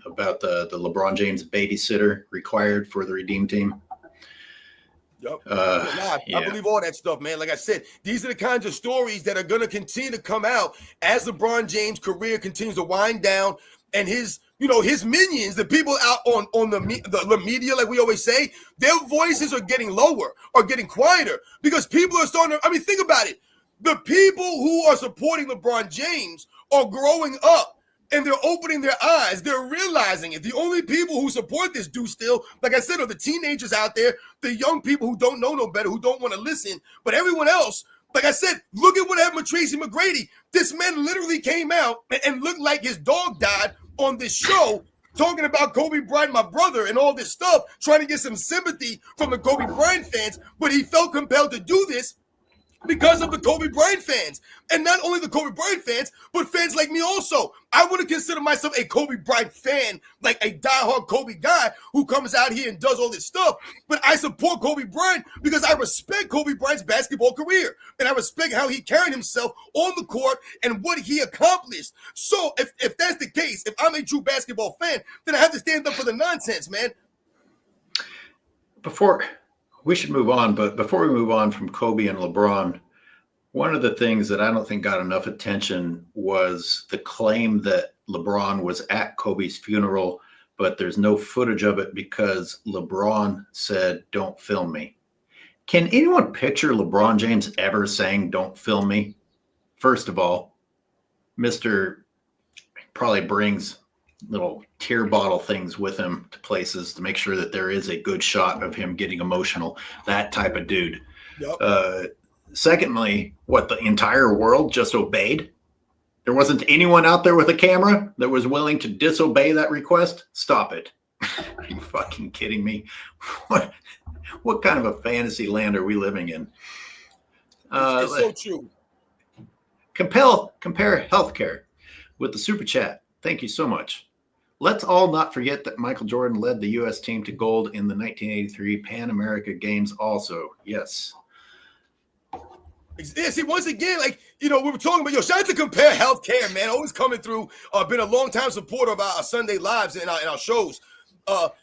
about the LeBron James babysitter required for the Redeem Team. Yep. I believe all that stuff, man. Like I said, these are the kinds of stories that are going to continue to come out as LeBron James' career continues to wind down, and his minions, the people out on the media, like we always say, their voices are getting lower, are getting quieter, because people are starting to, I mean, think about it. The people who are supporting LeBron James are growing up, and they're opening their eyes. They're realizing it. The only people who support this do still, like I said, are the teenagers out there, the young people who don't know no better, who don't want to listen. But everyone else, like I said, look at what happened with Tracy McGrady. This man literally came out and looked like his dog died on this show, talking about Kobe Bryant, my brother, and all this stuff, trying to get some sympathy from the Kobe Bryant fans. But he felt compelled to do this because of the Kobe Bryant fans. And not only the Kobe Bryant fans, but fans like me also. I wouldn't consider myself a Kobe Bryant fan, like a diehard Kobe guy who comes out here and does all this stuff. But I support Kobe Bryant because I respect Kobe Bryant's basketball career. And I respect how he carried himself on the court and what he accomplished. So if that's the case, if I'm a true basketball fan, then I have to stand up for the nonsense, man. We should move on, but before we move on from Kobe and LeBron, one of the things that I don't think got enough attention was the claim that LeBron was at Kobe's funeral, but there's no footage of it because LeBron said, "Don't film me." Can anyone picture LeBron James ever saying, "Don't film me"? First of all, Mr. probably brings little tear bottle things with him to places to make sure that there is a good shot of him getting emotional. That type of dude. Yep. Secondly, the entire world just obeyed? There wasn't anyone out there with a camera that was willing to disobey that request? Stop it. Are you fucking kidding me? What kind of a fantasy land are we living in? It's so true. Compare healthcare with the super chat. Thank you so much. Let's all not forget that Michael Jordan led the U.S. team to gold in the 1983 Pan America Games also. Yes. Yeah, see, once again, like, we were talking about, shout out to Compare Healthcare, man. Always coming through. Been a long time supporter of our Sunday lives and our shows.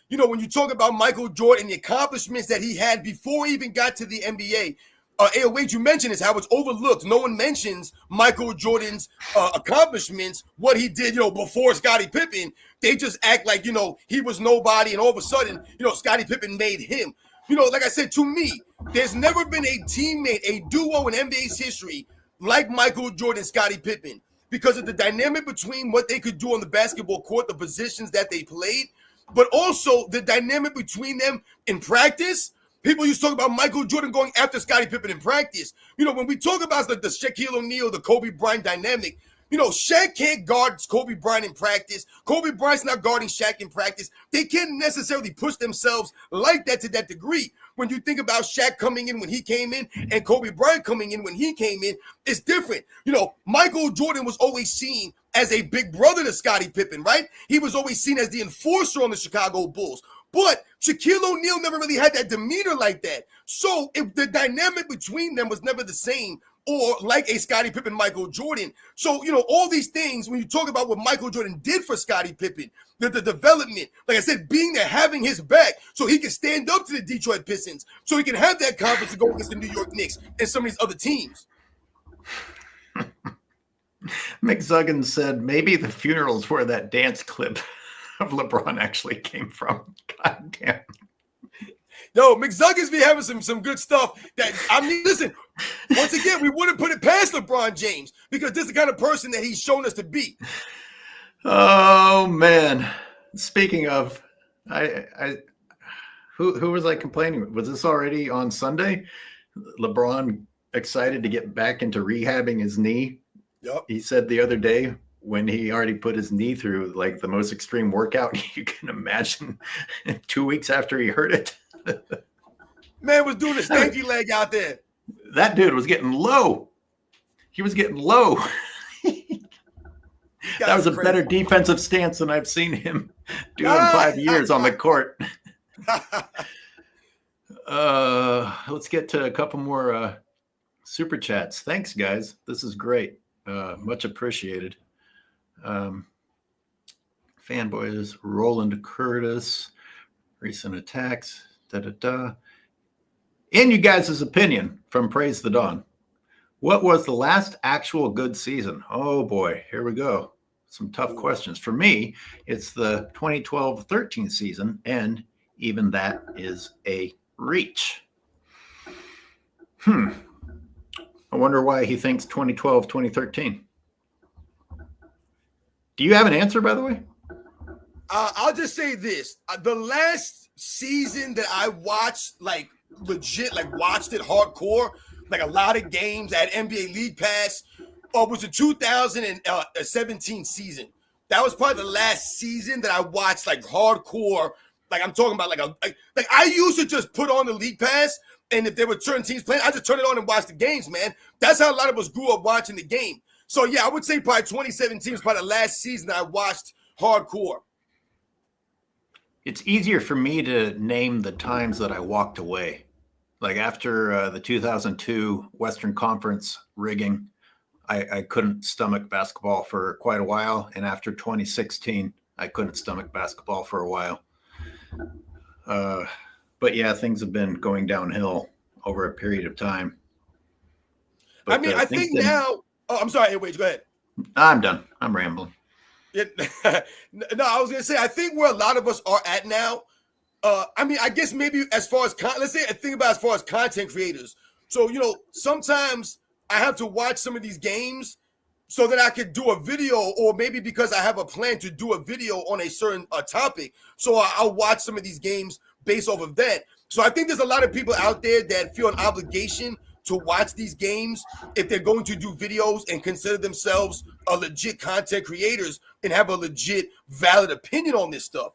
When you talk about Michael Jordan, the accomplishments that he had before he even got to the NBA, AOH, you mentioned is how it's overlooked. No one mentions Michael Jordan's accomplishments, what he did, before Scottie Pippen. They just act like, he was nobody, and all of a sudden, Scottie Pippen made him. Like I said, to me, there's never been a teammate, a duo in NBA's history like Michael Jordan and Scottie Pippen because of the dynamic between what they could do on the basketball court, the positions that they played, but also the dynamic between them in practice. People used to talk about Michael Jordan going after Scottie Pippen in practice. When we talk about the Shaquille O'Neal, the Kobe Bryant dynamic, Shaq can't guard Kobe Bryant in practice. Kobe Bryant's not guarding Shaq in practice. They can't necessarily push themselves like that to that degree. When you think about Shaq coming in when he came in and Kobe Bryant coming in when he came in, it's different. Michael Jordan was always seen as a big brother to Scottie Pippen, right? He was always seen as the enforcer on the Chicago Bulls. But Shaquille O'Neal never really had that demeanor like that. So if the dynamic between them was never the same, or like a Scottie Pippen, Michael Jordan. So, all these things, when you talk about what Michael Jordan did for Scottie Pippen, the development, like I said, being there, having his back so he can stand up to the Detroit Pistons, so he can have that confidence to go against the New York Knicks and some of these other teams. McZuggins said maybe the funerals where that dance clip of LeBron actually came from. God damn. No, McZuggins be having some good stuff. Listen, once again, we wouldn't put it past LeBron James because this is the kind of person that he's shown us to be. Oh man! Speaking of, who was I complaining? Was this already on Sunday? LeBron excited to get back into rehabbing his knee. Yep. He said the other day when he already put his knee through like the most extreme workout you can imagine 2 weeks after he hurt it. Man was doing a stanky leg out there. That dude was getting low. He was getting low. That was a better defensive stance than I've seen him do in 5 years on the court. Let's get to a couple more super chats. Thanks, guys. This is great. Much appreciated. Fanboys, Roland Curtis, recent attacks, In you guys' opinion, from Praise the Dawn, what was the last actual good season? Oh boy, here we go. Some tough questions. For me, it's the 2012-13 season, and even that is a reach. I wonder why he thinks 2012-2013. Do you have an answer, by the way? I'll just say this. The last season that I watched, like legit, like watched it hardcore, like a lot of games at NBA League Pass, was the 2017 season. That was probably the last season that I watched like hardcore. Like I'm talking about like I used to just put on the League Pass, and if there were certain teams playing, I just turn it on and watch the games, man. That's how a lot of us grew up watching the game. So yeah, I would say probably 2017 was probably the last season that I watched hardcore. It's easier for me to name the times that I walked away. Like after the 2002 Western Conference rigging, I couldn't stomach basketball for quite a while. And after 2016, I couldn't stomach basketball for a while. But yeah, things have been going downhill over a period of time. But, I mean, I think now... Oh, I'm sorry. Wait, go ahead. I'm done. I'm rambling. No, I was going to say, I think where a lot of us are at now, I mean, I guess maybe as far as, let's say, think about as far as content creators. So, sometimes I have to watch some of these games so that I could do a video, or maybe because I have a plan to do a video on a certain topic. So I'll watch some of these games based off of that. So I think there's a lot of people out there that feel an obligation to watch these games if they're going to do videos and consider themselves a legit content creators and have a legit valid opinion on this stuff.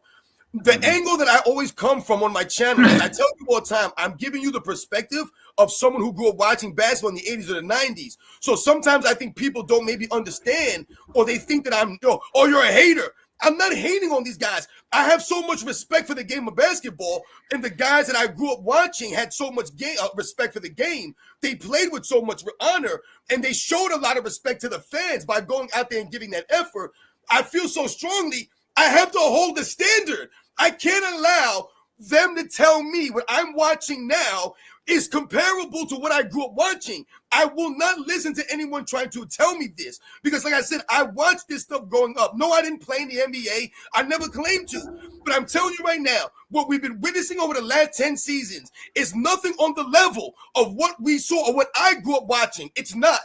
The angle that I always come from on my channel, and I tell people all the time, I'm giving you the perspective of someone who grew up watching basketball in the 80s or the 90s. So sometimes I think people don't maybe understand, or they think that I'm, oh, you're a hater. I'm not hating on these guys. I have so much respect for the game of basketball, and the guys that I grew up watching had so much respect for the game. They played with so much honor, and they showed a lot of respect to the fans by going out there and giving that effort. I feel so strongly I have to hold the standard. I can't allow them to tell me what I'm watching now is comparable to what I grew up watching. I will not listen to anyone trying to tell me this because, like I said, I watched this stuff growing up. No, I didn't play in the NBA. I never claimed to. But I'm telling you right now, what we've been witnessing over the last 10 seasons is nothing on the level of what we saw or what I grew up watching. It's not.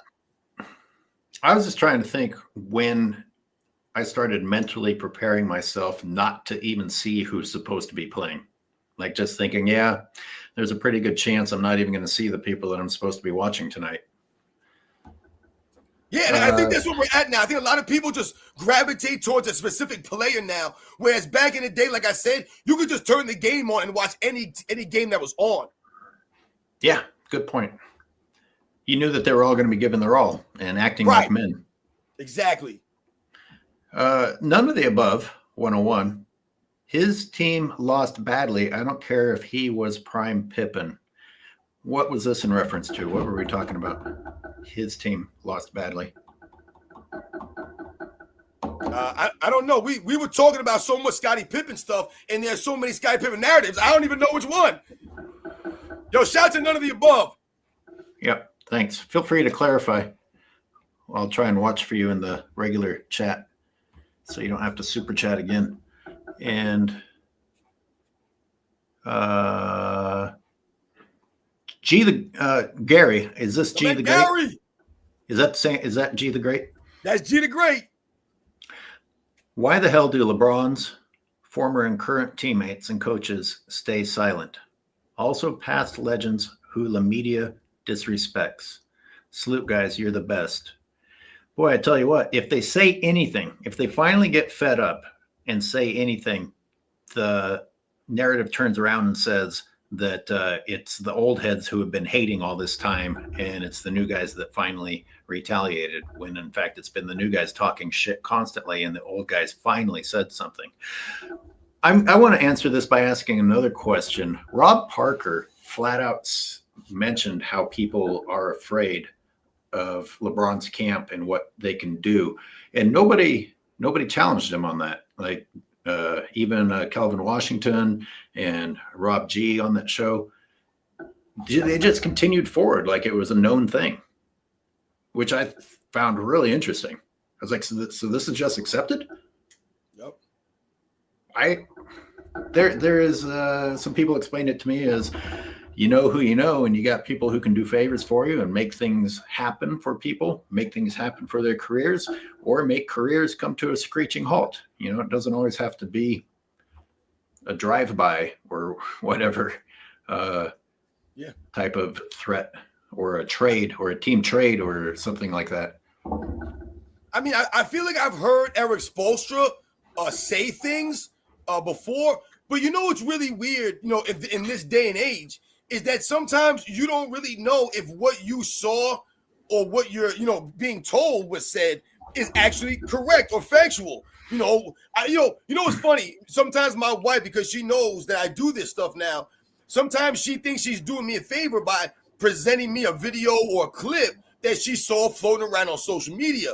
I was just trying to think when I started mentally preparing myself not to even see who's supposed to be playing. Like just thinking, yeah, there's a pretty good chance I'm not even going to see the people that I'm supposed to be watching tonight. Yeah, and I think that's where we're at now. I think a lot of people just gravitate towards a specific player now, whereas back in the day, like I said, you could just turn the game on and watch any game that was on. Yeah, good point. You knew that they were all going to be giving their all and acting like men. Exactly. None of the above, 101. His team lost badly. I don't care if he was prime Pippen. What was this in reference to? What were we talking about? His team lost badly. I don't know. We were talking about so much Scottie Pippen stuff, and there's so many Scottie Pippen narratives. I don't even know which one. Yo, shout to none of the above. Yep, thanks. Feel free to clarify. I'll try and watch for you in the regular chat so you don't have to super chat again. And Gary, is this G the Great? Is that G the Great? That's G the Great. Why the hell do LeBron's former and current teammates and coaches stay silent? Also past legends who the media disrespects. Salute, guys, you're the best. Boy, I tell you what, if they say anything, if they finally get fed up and say anything, the narrative turns around and says that it's the old heads who have been hating all this time, and it's the new guys that finally retaliated, when in fact it's been the new guys talking shit constantly, and the old guys finally said something. I want to answer this by asking another question. Rob Parker flat out mentioned how people are afraid of LeBron's camp and what they can do, and nobody challenged him on that. Like even Calvin Washington and Rob G on that show, they just continued forward like it was a known thing, which I found really interesting. I was like, so this is just accepted? Yep. There is some people explained it to me as, you know who you know, and you got people who can do favors for you and make things happen for people, make things happen for their careers, or make careers come to a screeching halt. You know, it doesn't always have to be a drive-by or whatever type of threat, or a trade or a team trade or something like that. I mean, I feel like I've heard Eric Spoelstra say things before, but you know what's really weird, you know, in this day and age, is that sometimes you don't really know if what you saw or what you're, you know, being told was said is actually correct or factual. You know, what's funny? Sometimes my wife, because she knows that I do this stuff now, sometimes she thinks she's doing me a favor by presenting me a video or a clip that she saw floating around on social media.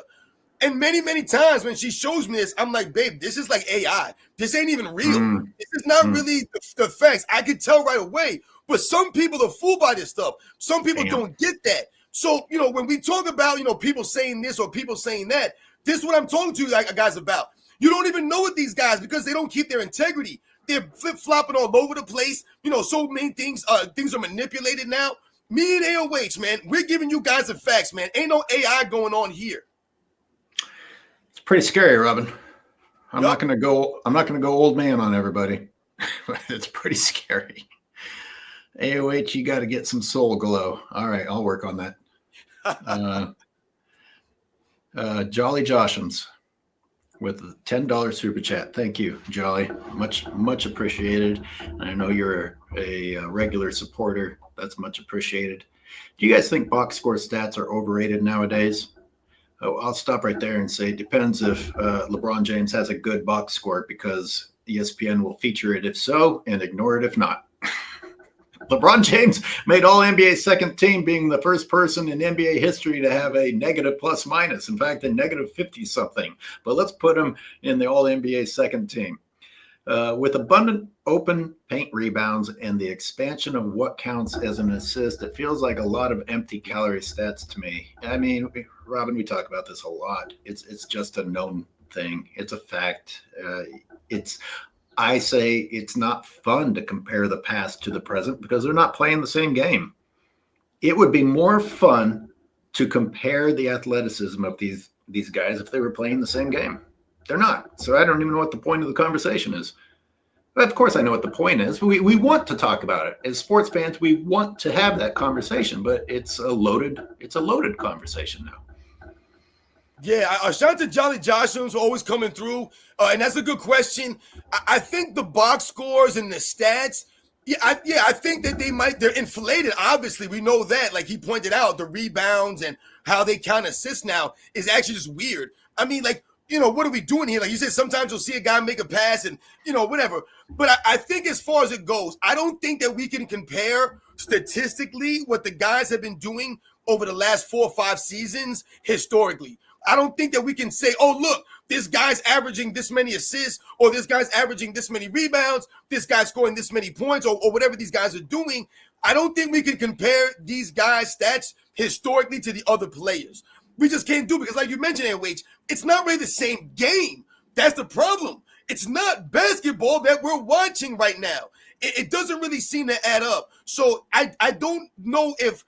And many, many times when she shows me this, I'm like, babe, this is like AI. This ain't even real. This is not really the facts. I can tell right away. But some people are fooled by this stuff. Some people don't get that. So, you know, when we talk about, you know, people saying this or people saying that, this is what I'm talking to you guys about. You don't even know what these guys, because they don't keep their integrity. They're flip-flopping all over the place. You know, so many things are manipulated now. Me and AOH, man, we're giving you guys the facts, man. Ain't no AI going on here. It's pretty scary, Robin. I'm not going to go old man on everybody. It's pretty scary. AOH, you got to get some soul glow. All right, I'll work on that. Jolly Joshams with a $10 super chat. Thank you, Jolly. Much appreciated. I know you're a regular supporter. That's much appreciated. Do you guys think box score stats are overrated nowadays? Oh, I'll stop right there and say it depends if LeBron James has a good box score, because ESPN will feature it if so and ignore it if not. LeBron James made All NBA second team, being the first person in NBA history to have a negative plus minus. In fact, a negative 50 something. But let's put him in the All NBA second team. With abundant open paint rebounds and the expansion of what counts as an assist, it feels like a lot of empty calorie stats to me. I mean, Robin, we talk about this a lot. It's just a known thing. It's a fact. I say it's not fun to compare the past to the present because they're not playing the same game. It would be more fun to compare the athleticism of these guys if they were playing the same game. They're not. So I don't even know what the point of the conversation is. But of course, I know what the point is. We want to talk about it. As sports fans, we want to have that conversation, but it's a loaded conversation now. Yeah, shout out to Jolly Joshua who's always coming through. And that's a good question. I think the box scores and the stats, I think that they're inflated. Obviously, we know that. Like he pointed out, the rebounds and how they count assists now is actually just weird. I mean, like, what are we doing here? Like you said, sometimes you'll see a guy make a pass and, whatever. But I think as far as it goes, I don't think that we can compare statistically what the guys have been doing over the last 4 or 5 seasons historically. I don't think that we can say, oh, look, this guy's averaging this many assists, or this guy's averaging this many rebounds, this guy's scoring this many points, or whatever these guys are doing. I don't think we can compare these guys' stats historically to the other players. We just can't do it because, like you mentioned, AOH, it's not really the same game. That's the problem. It's not basketball that we're watching right now. It doesn't really seem to add up. So I don't know if,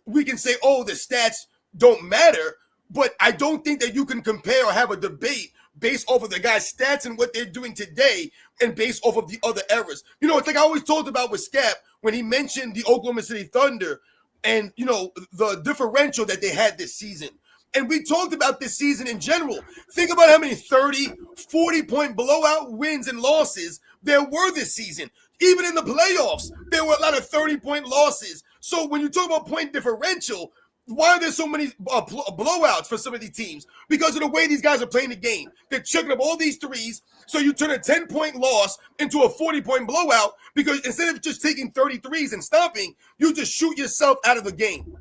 we can say, oh, the stats don't matter. But I don't think that you can compare or have a debate based off of the guy's stats and what they're doing today and based off of the other eras. It's like I always talked about with Scap when he mentioned the Oklahoma City Thunder and, the differential that they had this season. And we talked about this season in general. Think about how many 30, 40-point blowout wins and losses there were this season. Even in the playoffs, there were a lot of 30-point losses. So when you talk about point differential, why are there so many blowouts for some of these teams? Because of the way these guys are playing the game. They're chucking up all these threes, so you turn a 10-point loss into a 40-point blowout because instead of just taking 30 threes and stopping, you just shoot yourself out of the game.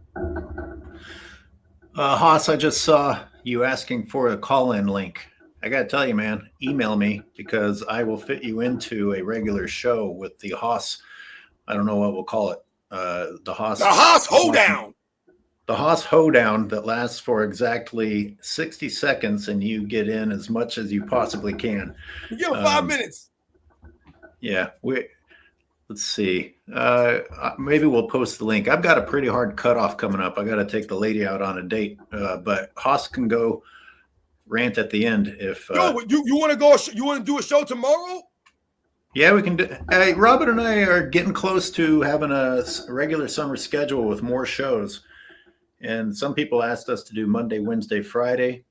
Haas, I just saw you asking for a call-in link. I got to tell you, man, email me because I will fit you into a regular show with the Haas. I don't know what we'll call it. The Haas Hoedown. The Haas hoedown that lasts for exactly 60 seconds, and you get in as much as you possibly can. You give them 5 minutes. Yeah, let's see. Maybe we'll post the link. I've got a pretty hard cutoff coming up. I got to take the lady out on a date, but Haas can go rant at the end if. You want to go? You want to do a show tomorrow? Yeah, we can do. Hey, Robin and I are getting close to having a regular summer schedule with more shows. And some people asked us to do Monday, Wednesday, Friday.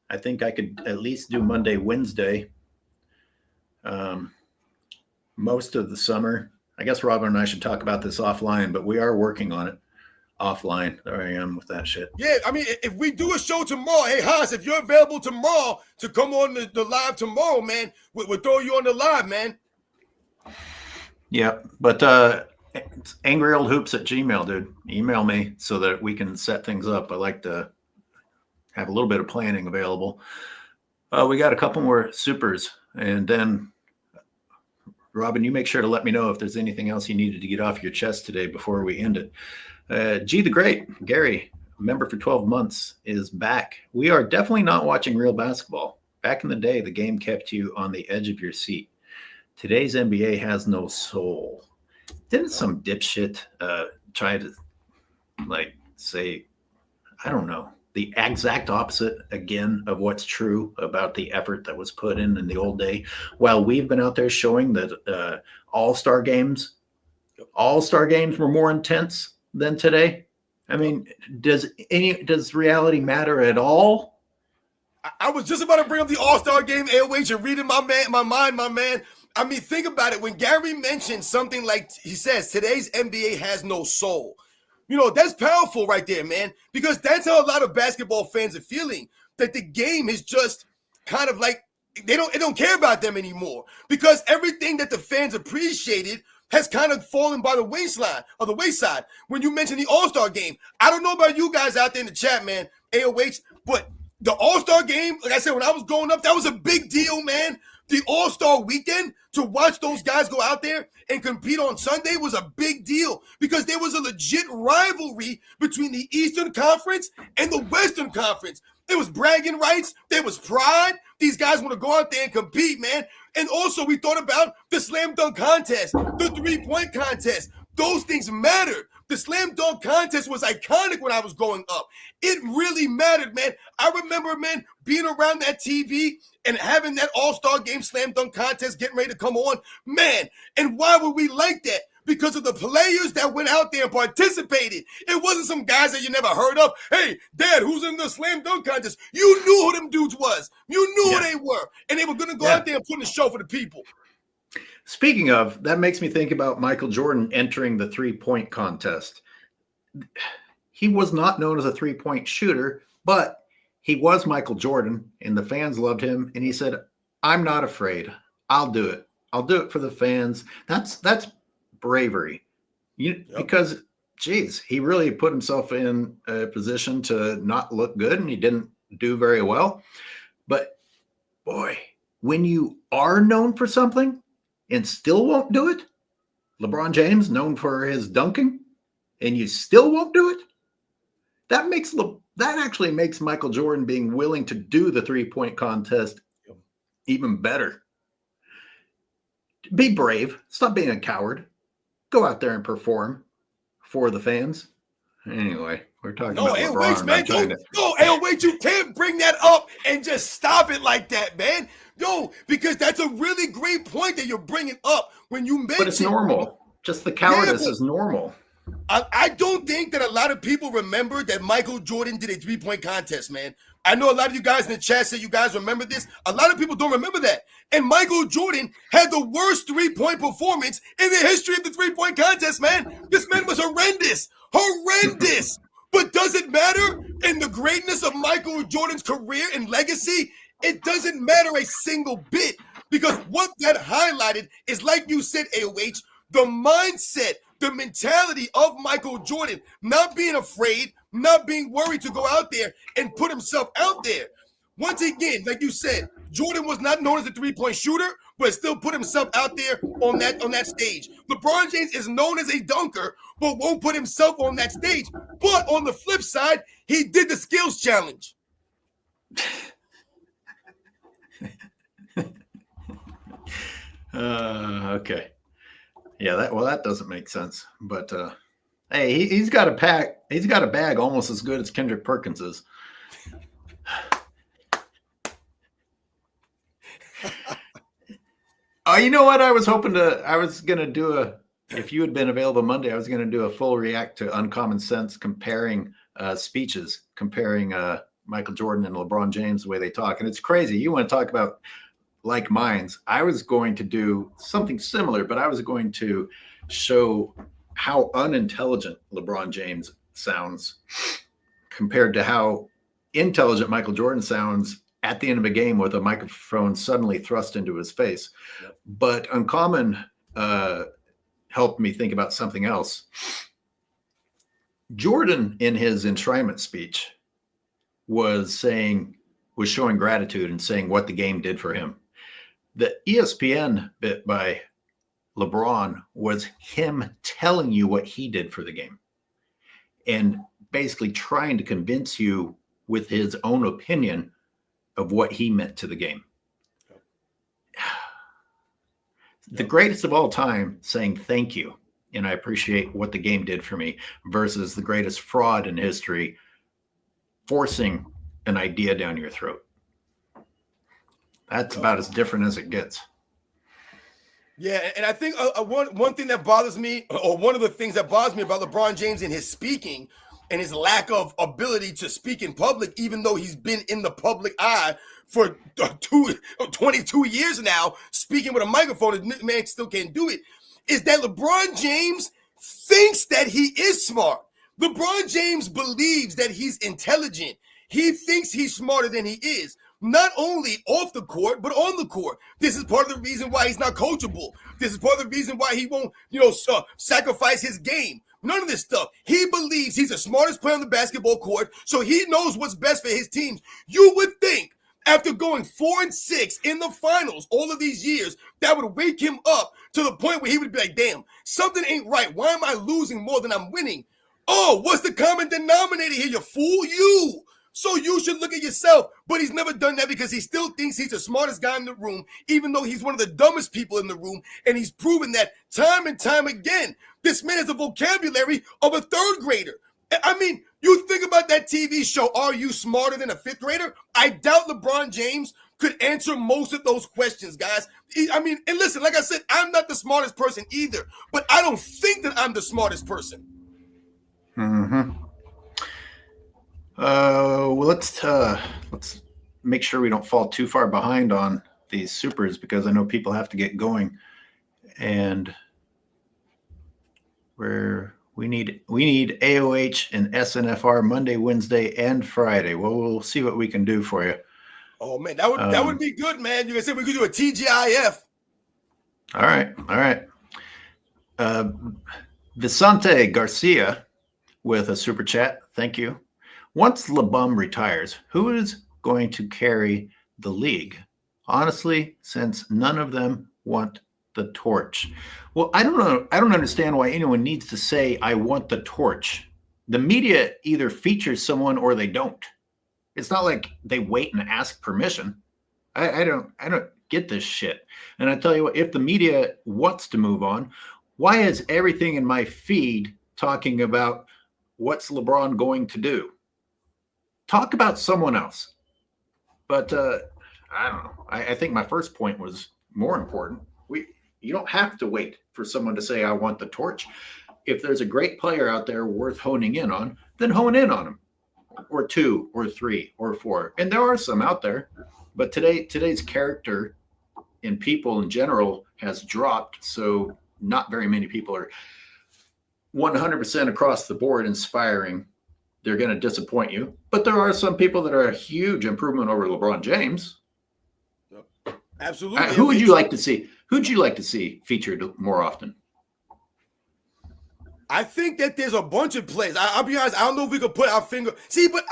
I think I could at least do Monday, Wednesday. Most of the summer. I guess Robin and I should talk about this offline, but we are working on it offline. There I am with that shit. Yeah, I mean, if we do a show tomorrow, hey, Haas, if you're available tomorrow to come on the live tomorrow, man, we'll throw you on the live, man. Yeah, but it's angryoldhoops@gmail.com, dude. Email me so that we can set things up. I like to have a little bit of planning available. We got a couple more supers, and then Robin, you make sure to let me know if there's anything else you needed to get off your chest today before we end it. G the Great, Gary, member for 12 months, is back. We are definitely not watching real basketball. Back in the day, the game kept you on the edge of your seat. Today's NBA has no soul. Didn't some dipshit try to say, I don't know, the exact opposite again of what's true about the effort that was put in the old day, while we've been out there showing that all-star games were more intense than today? I mean, does reality matter at all? I was just about to bring up the All-Star game, AOH, and reading my mind, my man. I mean, think about it. When Gary mentioned something like, he says, today's NBA has no soul. That's powerful right there, man, because that's how a lot of basketball fans are feeling, that the game is just kind of like they don't care about them anymore, because everything that the fans appreciated has kind of fallen by the wayside. When you mentioned the All-Star game, I don't know about you guys out there in the chat, man, AOH, but the All-Star game, like I said, when I was growing up, that was a big deal, man. The All-Star weekend, to watch those guys go out there and compete on Sunday was a big deal, because there was a legit rivalry between the Eastern Conference and the Western Conference. There was bragging rights. There was pride. These guys want to go out there and compete, man. And also, we thought about the slam dunk contest, the three-point contest. Those things mattered. The slam dunk contest was iconic when I was growing up. It really mattered, man. I remember, man, being around that TV and having that All-Star Game slam dunk contest getting ready to come on. Man, and why would we like that? Because of the players that went out there and participated. It wasn't some guys that you never heard of. Hey, Dad, who's in the slam dunk contest? You knew who them dudes was. You knew who they were. And they were going to go out there and put in a show for the people. Speaking of, that makes me think about Michael Jordan entering the three-point contest. He was not known as a three-point shooter, but he was Michael Jordan, and the fans loved him. And he said, I'm not afraid. I'll do it. I'll do it for the fans. That's bravery. Because, geez, he really put himself in a position to not look good, and he didn't do very well. But, boy, when you are known for something and still won't do it, LeBron James known for his dunking, and you still won't do it, that actually makes Michael Jordan being willing to do the three-point contest even better. Be brave. Stop being a coward. Go out there and perform for the fans. Anyway, we're talking about LeBron. Man, AOH, you can't bring that up and just stop it like that, man. No, because that's a really great point that you're bringing up when you mention. But it's normal. Just the cowardice is normal. I don't think that a lot of people remember that Michael Jordan did a three-point contest, man. I know a lot of you guys in the chat say you guys remember this. A lot of people don't remember that. And Michael Jordan had the worst three-point performance in the history of the three-point contest, man. This man was horrendous. Horrendous. But does it matter in the greatness of Michael Jordan's career and legacy? It doesn't matter a single bit, because what that highlighted is, like you said, AOH, the mindset, the mentality of Michael Jordan, not being afraid, not being worried to go out there and put himself out there. Once again, like you said, Jordan was not known as a three-point shooter, but still put himself out there on that stage. LeBron James is known as a dunker, but won't put himself on that stage. But on the flip side, he did the skills challenge. Okay. Yeah, that doesn't make sense. But hey, he's got a bag almost as good as Kendrick Perkins's. Oh, you know what? I was gonna do if you had been available Monday, I was gonna do a full react to Uncommon Sense comparing speeches, comparing Michael Jordan and LeBron James, the way they talk. And it's crazy. You want to talk about like minds. I was going to do something similar, but I was going to show how unintelligent LeBron James sounds compared to how intelligent Michael Jordan sounds at the end of a game with a microphone suddenly thrust into his face. Yep. But Uncommon helped me think about something else. Jordan, in his enshrinement speech, was showing gratitude and saying what the game did for him. The ESPN bit by LeBron was him telling you what he did for the game and basically trying to convince you with his own opinion of what he meant to the game. The greatest of all time saying thank you and I appreciate what the game did for me versus the greatest fraud in history forcing an idea down your throat. That's about as different as it gets. Yeah, and I think one thing that bothers me, or one of the things that bothers me about LeBron James and his speaking and his lack of ability to speak in public, even though he's been in the public eye for 22 years now, speaking with a microphone, the man still can't do it, is that LeBron James thinks that he is smart. LeBron James believes that he's intelligent. He thinks he's smarter than he is, not only off the court, but on the court. This is part of the reason why he's not coachable. This is part of the reason why he won't, sacrifice his game. None of this stuff. He believes he's the smartest player on the basketball court, so he knows what's best for his teams. You would think after going 4-6 in the finals all of these years, that would wake him up to the point where he would be like, damn, something ain't right. Why am I losing more than I'm winning? Oh, what's the common denominator here, you fool? You. So you should look at yourself. But he's never done that because he still thinks he's the smartest guy in the room, even though he's one of the dumbest people in the room. And he's proven that time and time again. This man has a vocabulary of a third grader. I mean, you think about that TV show, Are You Smarter Than a Fifth Grader? I doubt LeBron James could answer most of those questions, guys. I mean, and listen, like I said, I'm not the smartest person either, but I don't think that I'm the smartest person. Mm-hmm. Well, let's make sure we don't fall too far behind on these supers because I know people have to get going, and we need AOH and SNFR Monday, Wednesday, and Friday. Well, we'll see what we can do for you. Oh man, that would be good, man. You can say we could do a TGIF. All right. Vicente Garcia with a super chat. Thank you. Once LeBum retires, who is going to carry the league? Honestly, since none of them want the torch. Well, I don't know. I don't understand why anyone needs to say, I want the torch. The media either features someone or they don't. It's not like they wait and ask permission. I don't get this shit. And I tell you what, if the media wants to move on, why is everything in my feed talking about what's LeBron going to do? Talk about someone else. But I don't know. I think my first point was more important. You don't have to wait for someone to say, I want the torch. If there's a great player out there worth honing in on, then hone in on him. Or 2 or 3 or 4. And there are some out there. But today's character in people in general has dropped. So not very many people are 100% across the board inspiring. They're going to disappoint you. But there are some people that are a huge improvement over LeBron James. Absolutely. Who would you like to see? Who'd you like to see featured more often? I think that there's a bunch of plays. I'll be honest, I don't know if we could put our finger. See, but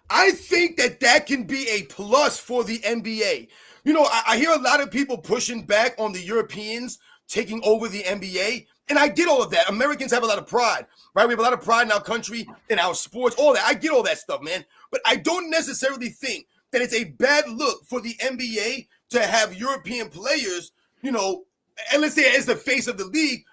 I think that can be a plus for the NBA. I hear a lot of people pushing back on the Europeans taking over the NBA. And I get all of that. Americans have a lot of pride, right? We have a lot of pride in our country, in our sports, all that. I get all that stuff, man. But I don't necessarily think that it's a bad look for the NBA to have European players, and let's say as the face of the league,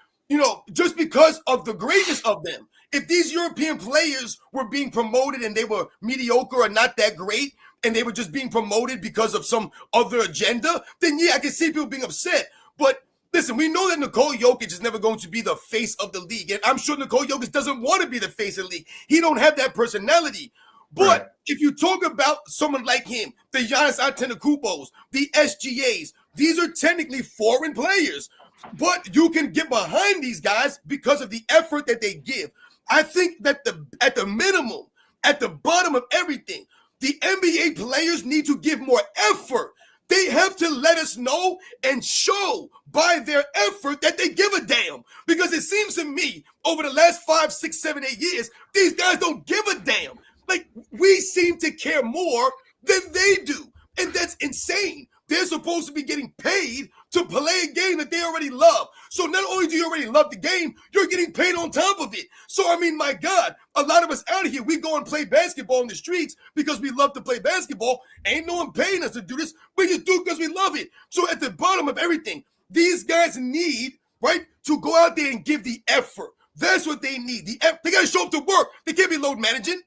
just because of the greatness of them. If these European players were being promoted and they were mediocre or not that great, and they were just being promoted because of some other agenda, then yeah, I can see people being upset. But listen, we know that Nikola Jokic is never going to be the face of the league. And I'm sure Nikola Jokic doesn't want to be the face of the league. He don't have that personality. But right. If you talk about someone like him, the Giannis Antetokounmpos, the SGAs, these are technically foreign players. But you can get behind these guys because of the effort that they give. I think that at the minimum, at the bottom of everything, the NBA players need to give more effort. They have to let us know and show by their effort that they give a damn. Because it seems to me, over the last 5, 6, 7, 8 years, these guys don't give a damn. Like, we seem to care more than they do. And that's insane. They're supposed to be getting paid to play a game that they already love. So not only do you already love the game, you're getting paid on top of it. So, I mean, my God, a lot of us out here, we go and play basketball in the streets because we love to play basketball. Ain't no one paying us to do this. We just do it because we love it. So at the bottom of everything, these guys need, right, to go out there and give the effort. That's what they need. They got to show up to work. They can't be load managing.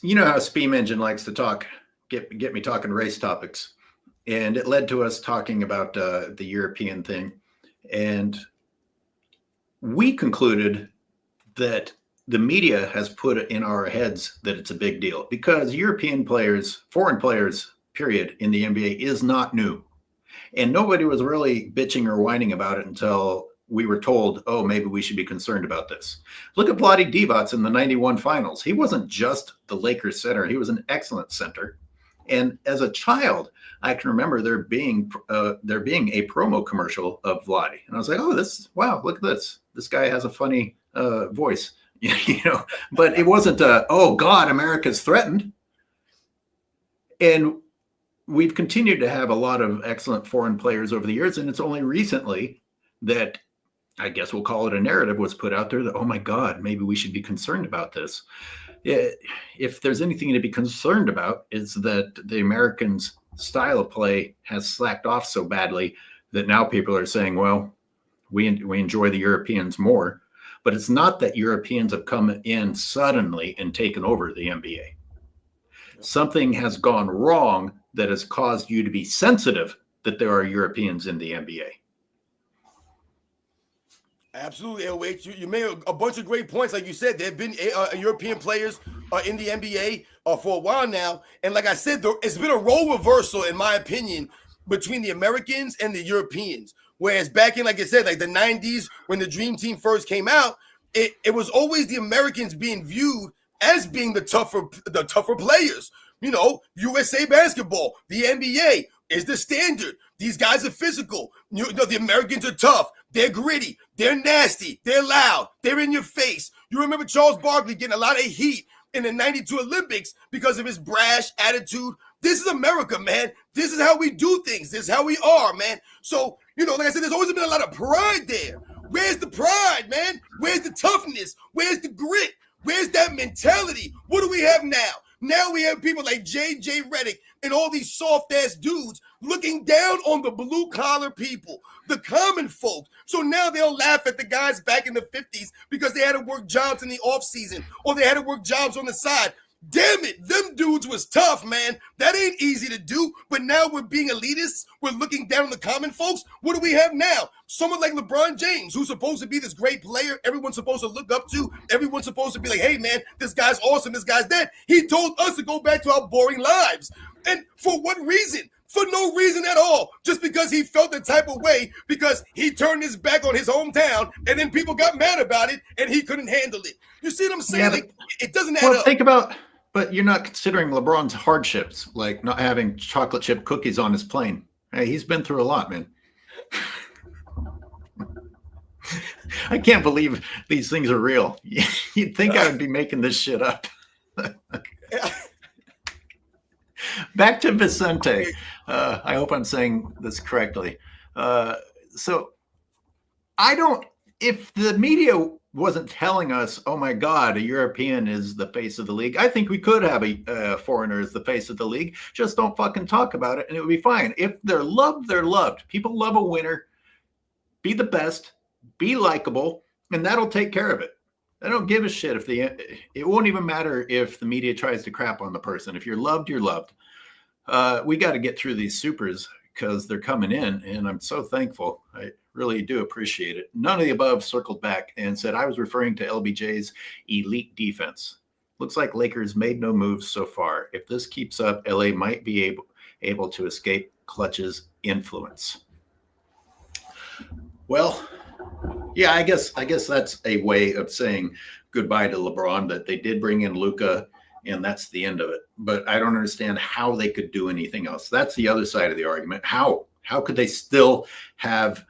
You know how Steam Engine likes to talk, get me talking race topics. And it led to us talking about the European thing. And we concluded that the media has put in our heads that it's a big deal because European players, foreign players, period, in the NBA is not new. And nobody was really bitching or whining about it until we were told, oh, maybe we should be concerned about this. Look at Vlade Divac in the 91 finals. He wasn't just the Lakers center. He was an excellent center. And as a child, I can remember there being a promo commercial of Vlade. And I was like, oh, wow, look at this. This guy has a funny voice, but it wasn't, oh God, America's threatened. And we've continued to have a lot of excellent foreign players over the years. And it's only recently that, I guess we'll call it a narrative, was put out there that, oh my God, maybe we should be concerned about this. If there's anything to be concerned about, is that the Americans' style of play has slacked off so badly that now people are saying, well, we enjoy the Europeans more. But it's not that Europeans have come in suddenly and taken over the NBA. Something has gone wrong that has caused you to be sensitive that there are Europeans in the NBA. Absolutely, AOH. You made a bunch of great points. Like you said, there have been European players in the NBA for a while now. And like I said, it's been a role reversal, in my opinion, between the Americans and the Europeans. Whereas back in, like I said, like the 90s, when the Dream Team first came out, it was always the Americans being viewed as being the tougher players. USA basketball, the NBA is the standard. These guys are physical. The Americans are tough. They're gritty. They're nasty. They're loud. They're in your face. You remember Charles Barkley getting a lot of heat in the 92 Olympics because of his brash attitude. This is America, man. This is how we do things. This is how we are, man. So, like I said, there's always been a lot of pride there. Where's the pride, man? Where's the toughness? Where's the grit? Where's that mentality? What do we have now? Now we have people like J.J. Redick and all these soft-ass dudes looking down on the blue-collar people, the common folk. So now they'll laugh at the guys back in the 50s because they had to work jobs in the offseason or they had to work jobs on the side. Damn it, them dudes was tough, man. That ain't easy to do, but now we're being elitists. We're looking down on the common folks. What do we have now? Someone like LeBron James, who's supposed to be this great player, everyone's supposed to look up to, everyone's supposed to be like, hey, man, this guy's awesome, this guy's that. He told us to go back to our boring lives. And for what reason? For no reason at all. Just because he felt the type of way, because he turned his back on his hometown, and then people got mad about it, and he couldn't handle it. You see what I'm saying? Like, it doesn't add up. Think about... But you're not considering LeBron's hardships, like not having chocolate chip cookies on his plane. Hey, he's been through a lot, man. I can't believe these things are real. You'd think I would be making this shit up. Back to Vicente. I hope I'm saying this correctly. If the media wasn't telling us, oh my God, a European is the face of the league, I think we could have a foreigner as the face of the league. Just don't fucking talk about it and it would be fine. If they're loved, they're loved. People love a winner. Be the best, be likable, and that'll take care of it. I don't give a shit it won't even matter if the media tries to crap on the person. If you're loved, you're loved. We got to get through these supers because they're coming in, and I'm so thankful. I really do appreciate it. None of the above circled back and said I was referring to LBJ's elite defense. Looks like Lakers made no moves so far. If this keeps up, LA might be able to escape Clutch's influence. Well, yeah, I guess that's a way of saying goodbye to LeBron, that they did bring in Luka, and that's the end of it. But I don't understand how they could do anything else. That's the other side of the argument. How could they still have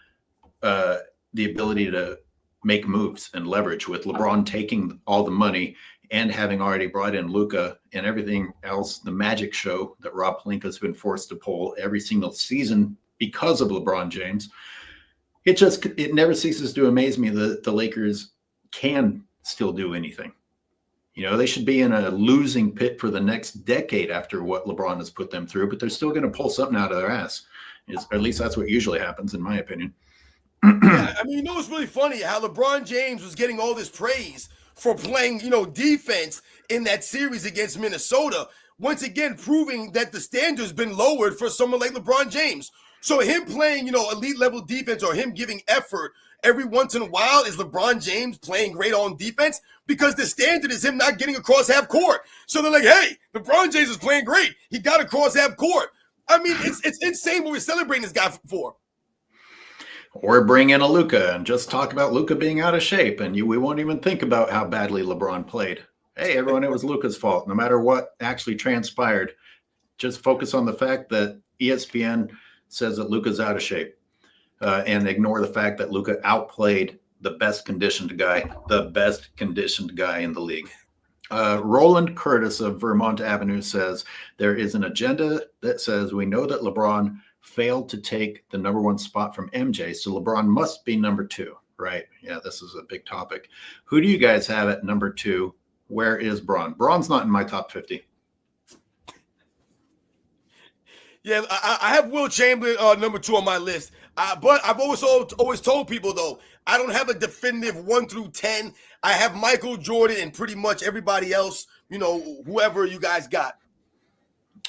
the ability to make moves and leverage with LeBron taking all the money and having already brought in Luka and everything else, the magic show that Rob Pelinka's been forced to pull every single season because of LeBron James? It never ceases to amaze me that the Lakers can still do anything. They should be in a losing pit for the next decade after what LeBron has put them through, but they're still going to pull something out of their ass. At least that's what usually happens, in my opinion. Yeah, I mean, it's really funny how LeBron James was getting all this praise for playing, defense in that series against Minnesota. Once again, proving that the standard's been lowered for someone like LeBron James. So him playing, elite level defense or him giving effort every once in a while is LeBron James playing great on defense because the standard is him not getting across half court. So they're like, hey, LeBron James is playing great. He got across half court. I mean, it's insane what we're celebrating this guy for. Or bring in a Luka and just talk about Luka being out of shape, and we won't even think about how badly LeBron played. Hey, everyone, it was Luka's fault. No matter what actually transpired, just focus on the fact that ESPN says that Luka's out of shape, and ignore the fact that Luka outplayed the best conditioned guy in the league. Roland Curtis of Vermont Avenue says there is an agenda that says we know that LeBron failed to take the number 1 spot from MJ, so LeBron must be number 2, right? Yeah, this is a big topic. Who do you guys have at number 2? Where is Bron? Bron's not in my top 50. Yeah, I have Will Chamberlain number 2 on my list. But I've always told people, though, I don't have a definitive 1 through 10. I have Michael Jordan and pretty much everybody else, whoever you guys got.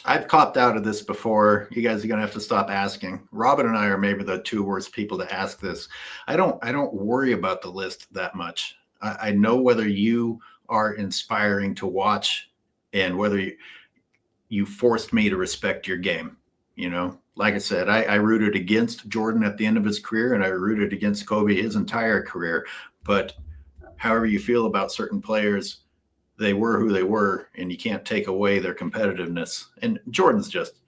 I've copped out of this before. You guys are going to have to stop asking. Robin and I are maybe the 2 worst people to ask this. I don't worry about the list that much. I know whether you are inspiring to watch and whether you forced me to respect your game. Like I said, I rooted against Jordan at the end of his career, and I rooted against Kobe his entire career. But however you feel about certain players, they were who they were, and you can't take away their competitiveness. And Jordan's just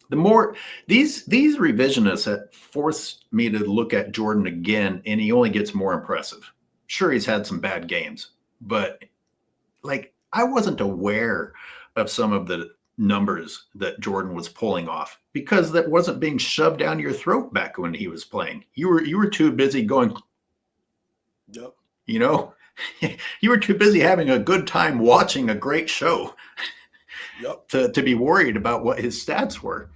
the more these revisionists have forced me to look at Jordan again, and he only gets more impressive. Sure, he's had some bad games, but like I wasn't aware of some of the numbers that Jordan was pulling off because that wasn't being shoved down your throat back when he was playing. You were too busy going, yep. You were too busy having a good time watching a great show, yep, to be worried about what his stats were.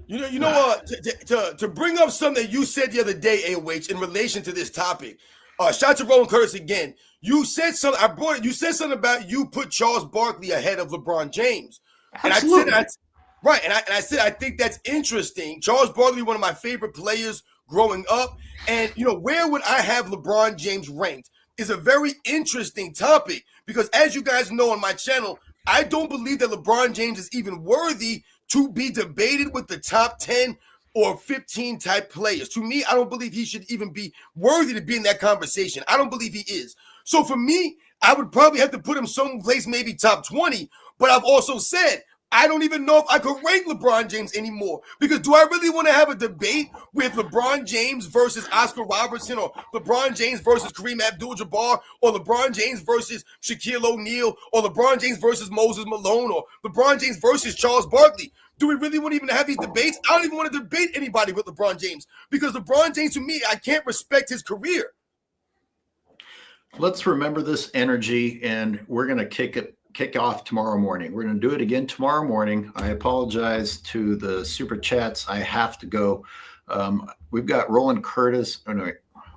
To bring up something that you said the other day, AOH, in relation to this topic, shout to Roland Curtis again. You said something. You said something about you put Charles Barkley ahead of LeBron James. Absolutely. And I said I think that's interesting. Charles Barkley, one of my favorite players growing up, and where would I have LeBron James ranked is a very interesting topic because, as you guys know on my channel, I don't believe that LeBron James is even worthy to be debated with the top 10 or 15 type players. To me, I don't believe he should even be worthy to be in that conversation. I don't believe he is. So for me, I would probably have to put him someplace maybe top 20, but I've also said I don't even know if I could rank LeBron James anymore because do I really want to have a debate with LeBron James versus Oscar Robertson or LeBron James versus Kareem Abdul-Jabbar or LeBron James versus Shaquille O'Neal or LeBron James versus Moses Malone or LeBron James versus Charles Barkley? Do we really want to even have these debates? I don't even want to debate anybody with LeBron James because LeBron James, to me, I can't respect his career. Let's remember this energy, and we're going to kick off tomorrow morning. We're going to do it again tomorrow morning. I apologize to the super chats. I have to go. We've got Roland Curtis. Oh, no,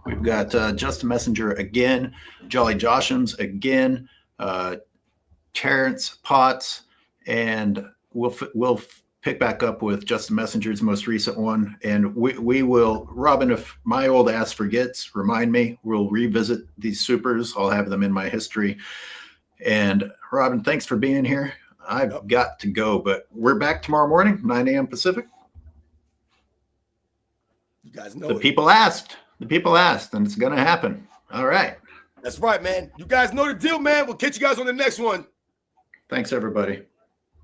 we've got Justin Messenger again, Jolly Joshams again, Terrence Potts, and we'll pick back up with Justin Messenger's most recent one. And we will, Robin, if my old ass forgets, remind me, we'll revisit these supers. I'll have them in my history. And Robin, thanks for being here. I've got to go, but we're back tomorrow morning, 9 a.m. Pacific. You guys know the people asked, and it's going to happen. All right. That's right, man. You guys know the deal, man. We'll catch you guys on the next one. Thanks, everybody.